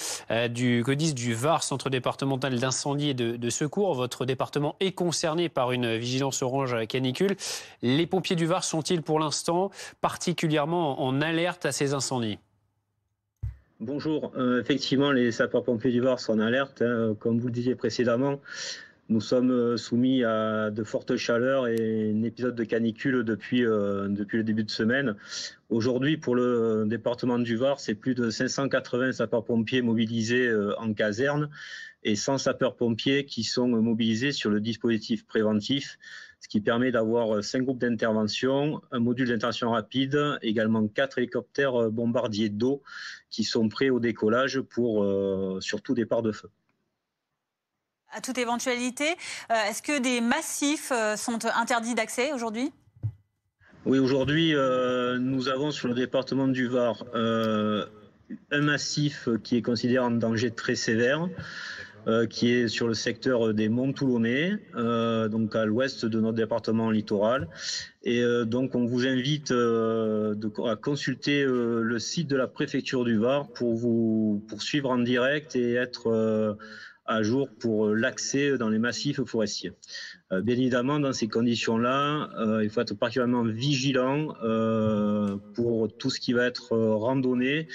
Speaker 1: Du CODIS du Var, Centre départemental d'incendie et de secours. Votre département est concerné par une vigilance orange canicule. Les pompiers du Var sont-ils pour l'instant particulièrement en alerte à ces incendies ?
Speaker 17: Bonjour, effectivement les sapeurs-pompiers du Var sont en alerte. Comme vous le disiez précédemment, nous sommes soumis à de fortes chaleurs et un épisode de canicule depuis le début de semaine. Aujourd'hui, pour le département du Var, c'est plus de 580 sapeurs-pompiers mobilisés en caserne et 100 sapeurs-pompiers qui sont mobilisés sur le dispositif préventif, ce qui permet d'avoir 5 groupes d'intervention, un module d'intervention rapide, également 4 hélicoptères bombardiers d'eau qui sont prêts au décollage pour surtout départ de feu.
Speaker 2: À toute éventualité, est-ce que des massifs sont interdits d'accès aujourd'hui ?
Speaker 17: Oui, aujourd'hui, nous avons sur le département du Var un massif qui est considéré en danger très sévère, qui est sur le secteur des Monts Toulonnais, donc à l'ouest de notre département littoral. Et donc, on vous invite à consulter le site de la préfecture du Var pour suivre en direct et être à jour pour l'accès dans les massifs forestiers. Bien évidemment, dans ces conditions-là, il faut être particulièrement vigilant pour tout ce qui va être randonnée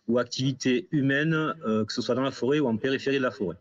Speaker 17: ou activité humaine, que ce soit dans la forêt ou en périphérie de la forêt.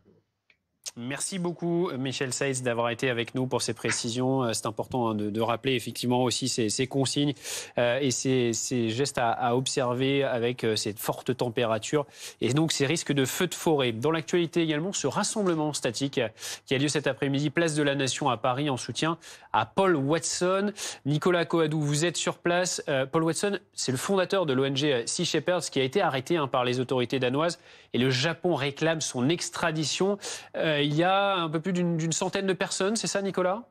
Speaker 1: Merci beaucoup, Michel Seyss, d'avoir été avec nous pour ces précisions. C'est important de rappeler effectivement aussi ces consignes et ces gestes à observer avec ces fortes températures et donc ces risques de feux de forêt. Dans l'actualité également, ce rassemblement statique qui a lieu cet après-midi, place de la Nation à Paris, en soutien à Paul Watson. Nicolas Coadou, vous êtes sur place. Paul Watson, c'est le fondateur de l'ONG Sea Shepherd qui a été arrêté par les autorités danoises et le Japon réclame son extradition. Il y a un peu plus d'une centaine de personnes, c'est ça Nicolas ?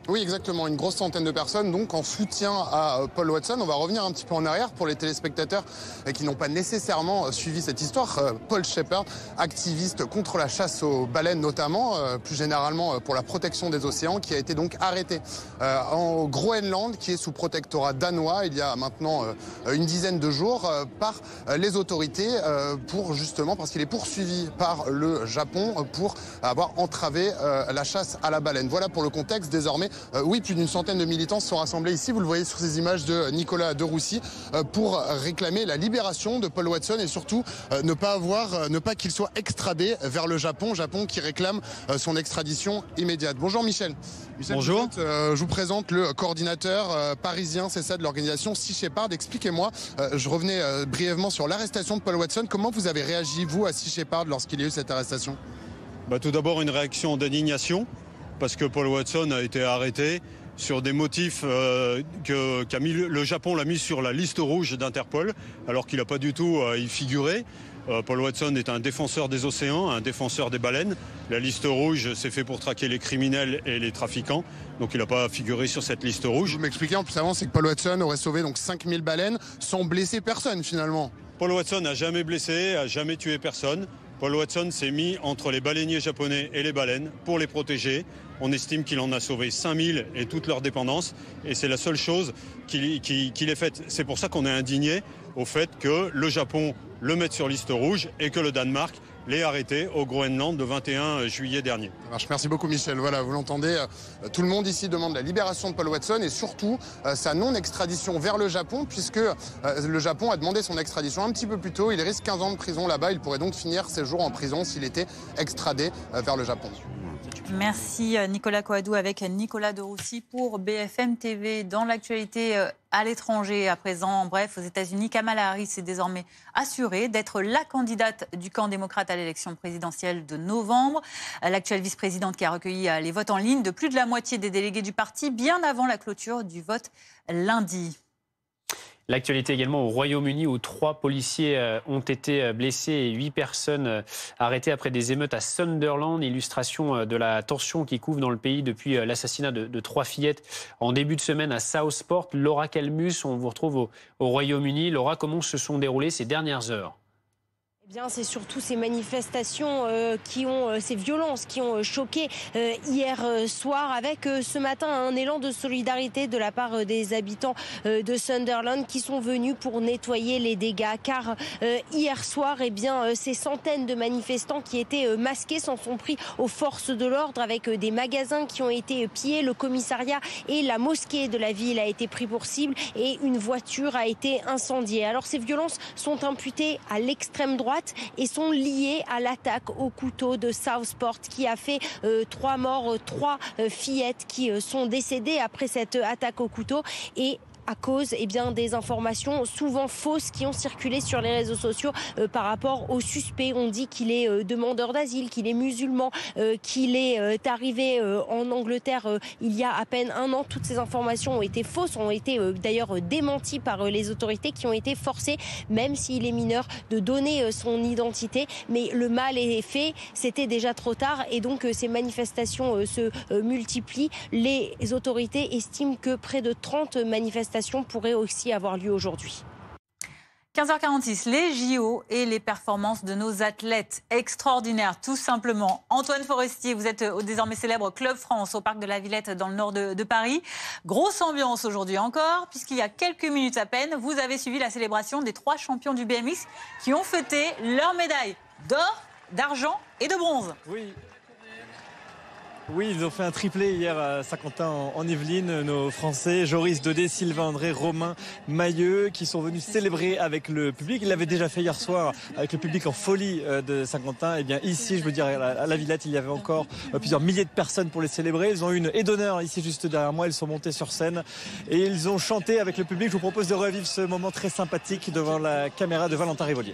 Speaker 18: Oui, exactement, une grosse centaine de personnes, donc en soutien à Paul Watson. On va revenir un petit peu en arrière pour les téléspectateurs qui n'ont pas nécessairement suivi cette histoire. Paul Shepherd, activiste contre la chasse aux baleines notamment, plus généralement pour la protection des océans, qui a été donc arrêté en Groenland, qui est sous protectorat danois, il y a maintenant une dizaine de jours, par les autorités, parce qu'il est poursuivi par le Japon pour avoir entravé la chasse à la baleine. Voilà pour le contexte désormais. Oui, plus d'une centaine de militants se sont rassemblés ici, vous le voyez sur ces images de Nicolas de Roussy, pour réclamer la libération de Paul Watson et surtout ne pas qu'il soit extradé vers le Japon qui réclame son extradition immédiate. Bonjour Michel. Bonjour. Je vous présente le coordinateur parisien, c'est ça, de l'organisation Sea Shepherd. Expliquez-moi, je revenais brièvement sur l'arrestation de Paul Watson. Comment vous avez réagi, vous, à Sea Shepherd lorsqu'il y a eu cette arrestation ?
Speaker 19: Tout d'abord, une réaction d'indignation, parce que Paul Watson a été arrêté sur des motifs le Japon l'a mis sur la liste rouge d'Interpol, alors qu'il n'a pas du tout à y figurer. Paul Watson est un défenseur des océans, un défenseur des baleines. La liste rouge, c'est fait pour traquer les criminels et les trafiquants, donc il n'a pas figuré sur cette liste rouge.
Speaker 18: Vous m'expliquez en plus avant, c'est que Paul Watson aurait sauvé donc 5000 baleines sans blesser personne finalement.
Speaker 19: Paul Watson n'a jamais blessé, n'a jamais tué personne. Paul Watson s'est mis entre les baleiniers japonais et les baleines pour les protéger. On estime qu'il en a sauvé 5000 et toute leur dépendance. Et c'est la seule chose qu'il ait faite. C'est pour ça qu'on est indigné au fait que le Japon le mette sur liste rouge et que le Danemark l'ait arrêté au Groenland le 21 juillet dernier.
Speaker 18: Ça marche. Merci beaucoup Michel. Voilà, vous l'entendez, tout le monde ici demande la libération de Paul Watson et surtout sa non-extradition vers le Japon, puisque le Japon a demandé son extradition un petit peu plus tôt. Il risque 15 ans de prison là-bas. Il pourrait donc finir ses jours en prison s'il était extradé vers le Japon.
Speaker 2: Merci Nicolas Coadou avec Nicolas de Roussy pour BFM TV. Dans l'actualité à l'étranger à présent, bref, aux États-Unis, Kamala Harris est désormais assurée d'être la candidate du camp démocrate à l'élection présidentielle de novembre. L'actuelle vice-présidente qui a recueilli les votes en ligne de plus de la moitié des délégués du parti bien avant la clôture du vote lundi.
Speaker 1: L'actualité également au Royaume-Uni où 3 policiers ont été blessés et 8 personnes arrêtées après des émeutes à Sunderland. Illustration de la tension qui couve dans le pays depuis l'assassinat de 3 fillettes en début de semaine à Southport. Laura Calmus, on vous retrouve au Royaume-Uni. Laura, comment se sont déroulées ces dernières heures ?
Speaker 9: Eh bien, c'est surtout ces manifestations ces violences qui ont choqué hier soir avec ce matin un élan de solidarité de la part des habitants de Sunderland qui sont venus pour nettoyer les dégâts. Car hier soir, eh bien, ces centaines de manifestants qui étaient masqués s'en sont pris aux forces de l'ordre avec des magasins qui ont été pillés. Le commissariat et la mosquée de la ville a été pris pour cible et une voiture a été incendiée. Alors ces violences sont imputées à l'extrême droite et sont liées à l'attaque au couteau de Southport qui a fait 3 morts, 3 fillettes qui sont décédées après cette attaque au couteau et à cause des informations souvent fausses qui ont circulé sur les réseaux sociaux par rapport au suspect. On dit qu'il est demandeur d'asile, qu'il est musulman, qu'il est arrivé en Angleterre il y a à peine 1 an. Toutes ces informations ont été fausses, ont été d'ailleurs démenties par les autorités qui ont été forcées, même s'il est mineur, de donner son identité. Mais le mal est fait, c'était déjà trop tard et donc ces manifestations se multiplient. Les autorités estiment que près de 30 manifestations pourrait aussi avoir lieu aujourd'hui.
Speaker 2: 15h46, les JO et les performances de nos athlètes extraordinaires, tout simplement. Antoine Forestier, vous êtes au désormais célèbre Club France au Parc de la Villette dans le nord de Paris. Grosse ambiance aujourd'hui encore, puisqu'il y a quelques minutes à peine, vous avez suivi la célébration des 3 champions du BMX qui ont fêté leurs médailles d'or, d'argent et de bronze.
Speaker 20: Oui, ils ont fait un triplé hier à Saint-Quentin en Yvelines, nos Français, Joris Daudet, Sylvain André, Romain Mailleux, qui sont venus célébrer avec le public. Ils l'avaient déjà fait hier soir avec le public en folie de Saint-Quentin. Et bien ici, je veux dire, à la Villette, il y avait encore plusieurs milliers de personnes pour les célébrer. Ils ont eu une haie d'honneur ici juste derrière moi. Ils sont montés sur scène et ils ont chanté avec le public. Je vous propose de revivre ce moment très sympathique devant la caméra de Valentin Rivolier.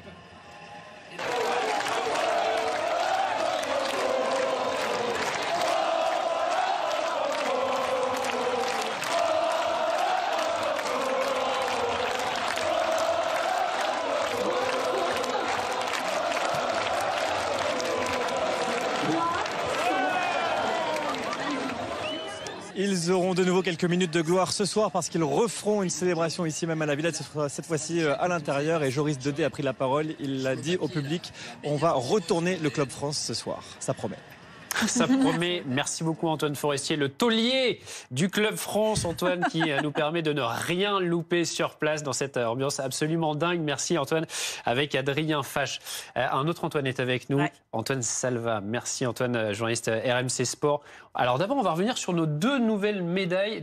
Speaker 20: Ils auront de nouveau quelques minutes de gloire ce soir parce qu'ils referont une célébration ici même à la Villette, cette fois-ci à l'intérieur. Et Joris Daudet a pris la parole, il l'a dit au public, on va retourner le Club France ce soir, ça promet.
Speaker 1: Ça promet. Merci beaucoup Antoine Forestier, le taulier du Club France, Antoine, qui nous permet de ne rien louper sur place dans cette ambiance absolument dingue. Merci Antoine, avec Adrien Fache. Un autre Antoine est avec nous, Antoine Salva. Merci Antoine, journaliste RMC Sport. Alors d'abord, on va revenir sur nos 2 nouvelles médailles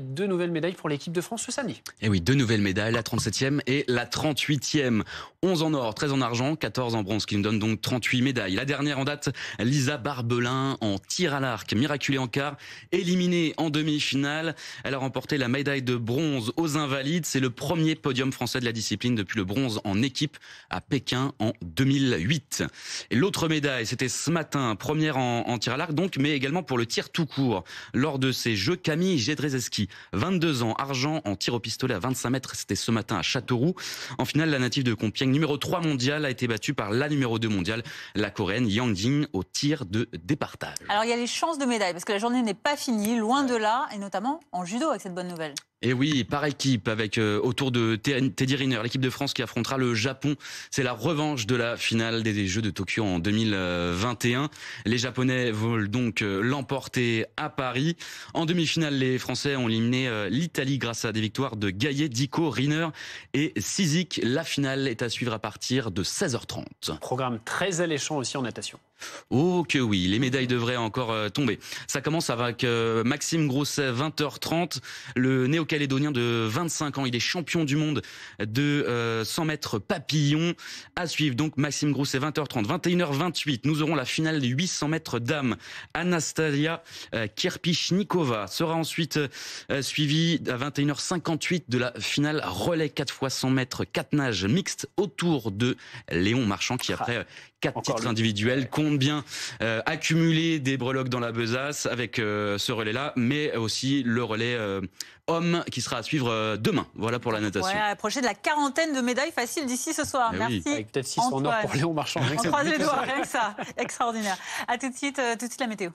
Speaker 1: pour l'équipe de France ce samedi.
Speaker 9: Et oui, 2 nouvelles médailles, la 37e et la 38e. 11 en or, 13 en argent, 14 en bronze, qui nous donne donc 38 médailles. La dernière en date, Lisa Barbelin en tir à l'arc, miraculée en quart, éliminée en demi-finale. Elle a remporté la médaille de bronze aux Invalides. C'est le premier podium français de la discipline depuis le bronze en équipe à Pékin en 2008. Et l'autre médaille, c'était ce matin, première en tir à l'arc donc, mais également pour le tir tout court. Lors de ces Jeux, Camille Jedrzejewski, 22 ans, argent en tir au pistolet à 25 mètres, c'était ce matin à Châteauroux. En finale, la native de Compiègne, numéro 3 mondial, a été battue par la numéro 2 mondiale, la coréenne Yang Jin, au tir de départage.
Speaker 2: Alors il y a les chances de médaille, parce que la journée n'est pas finie, loin de là, et notamment en judo avec cette bonne nouvelle.
Speaker 8: Et oui, par équipe, avec autour de Teddy Riner, l'équipe de France qui affrontera le Japon. C'est la revanche de la finale des Jeux de Tokyo en 2021. Les Japonais veulent donc l'emporter à Paris. En demi-finale, les Français ont éliminé l'Italie grâce à des victoires de Gaillet, Dico, Riner et Sizik. La finale est à suivre à partir de 16h30.
Speaker 1: Programme très alléchant aussi en natation.
Speaker 8: Oh que oui, les médailles devraient encore tomber. Ça commence avec Maxime Grousset, 20h30. Le néo-calédonien de 25 ans, il est champion du monde de 100 mètres papillon. À suivre donc Maxime Grousset, 20h30. 21h28, nous aurons la finale des 800 mètres dames. Anastasia Kirpichnikova sera ensuite suivie à 21h58 de la finale relais 4 x 100 mètres 4 nages mixte autour de Léon Marchand qui après 4 titres individuels compte bien accumuler des breloques dans la besace avec ce relais-là, mais aussi le relais homme qui sera à suivre demain. Voilà pour la natation.
Speaker 2: Ouais, approcher de la quarantaine de médailles faciles d'ici ce soir.
Speaker 8: Mais
Speaker 2: merci.
Speaker 8: Oui.
Speaker 1: Avec peut-être 6 en or pour Léon Marchand.
Speaker 2: On croise les doigts, rien que ça. Extraordinaire. À tout de suite la météo.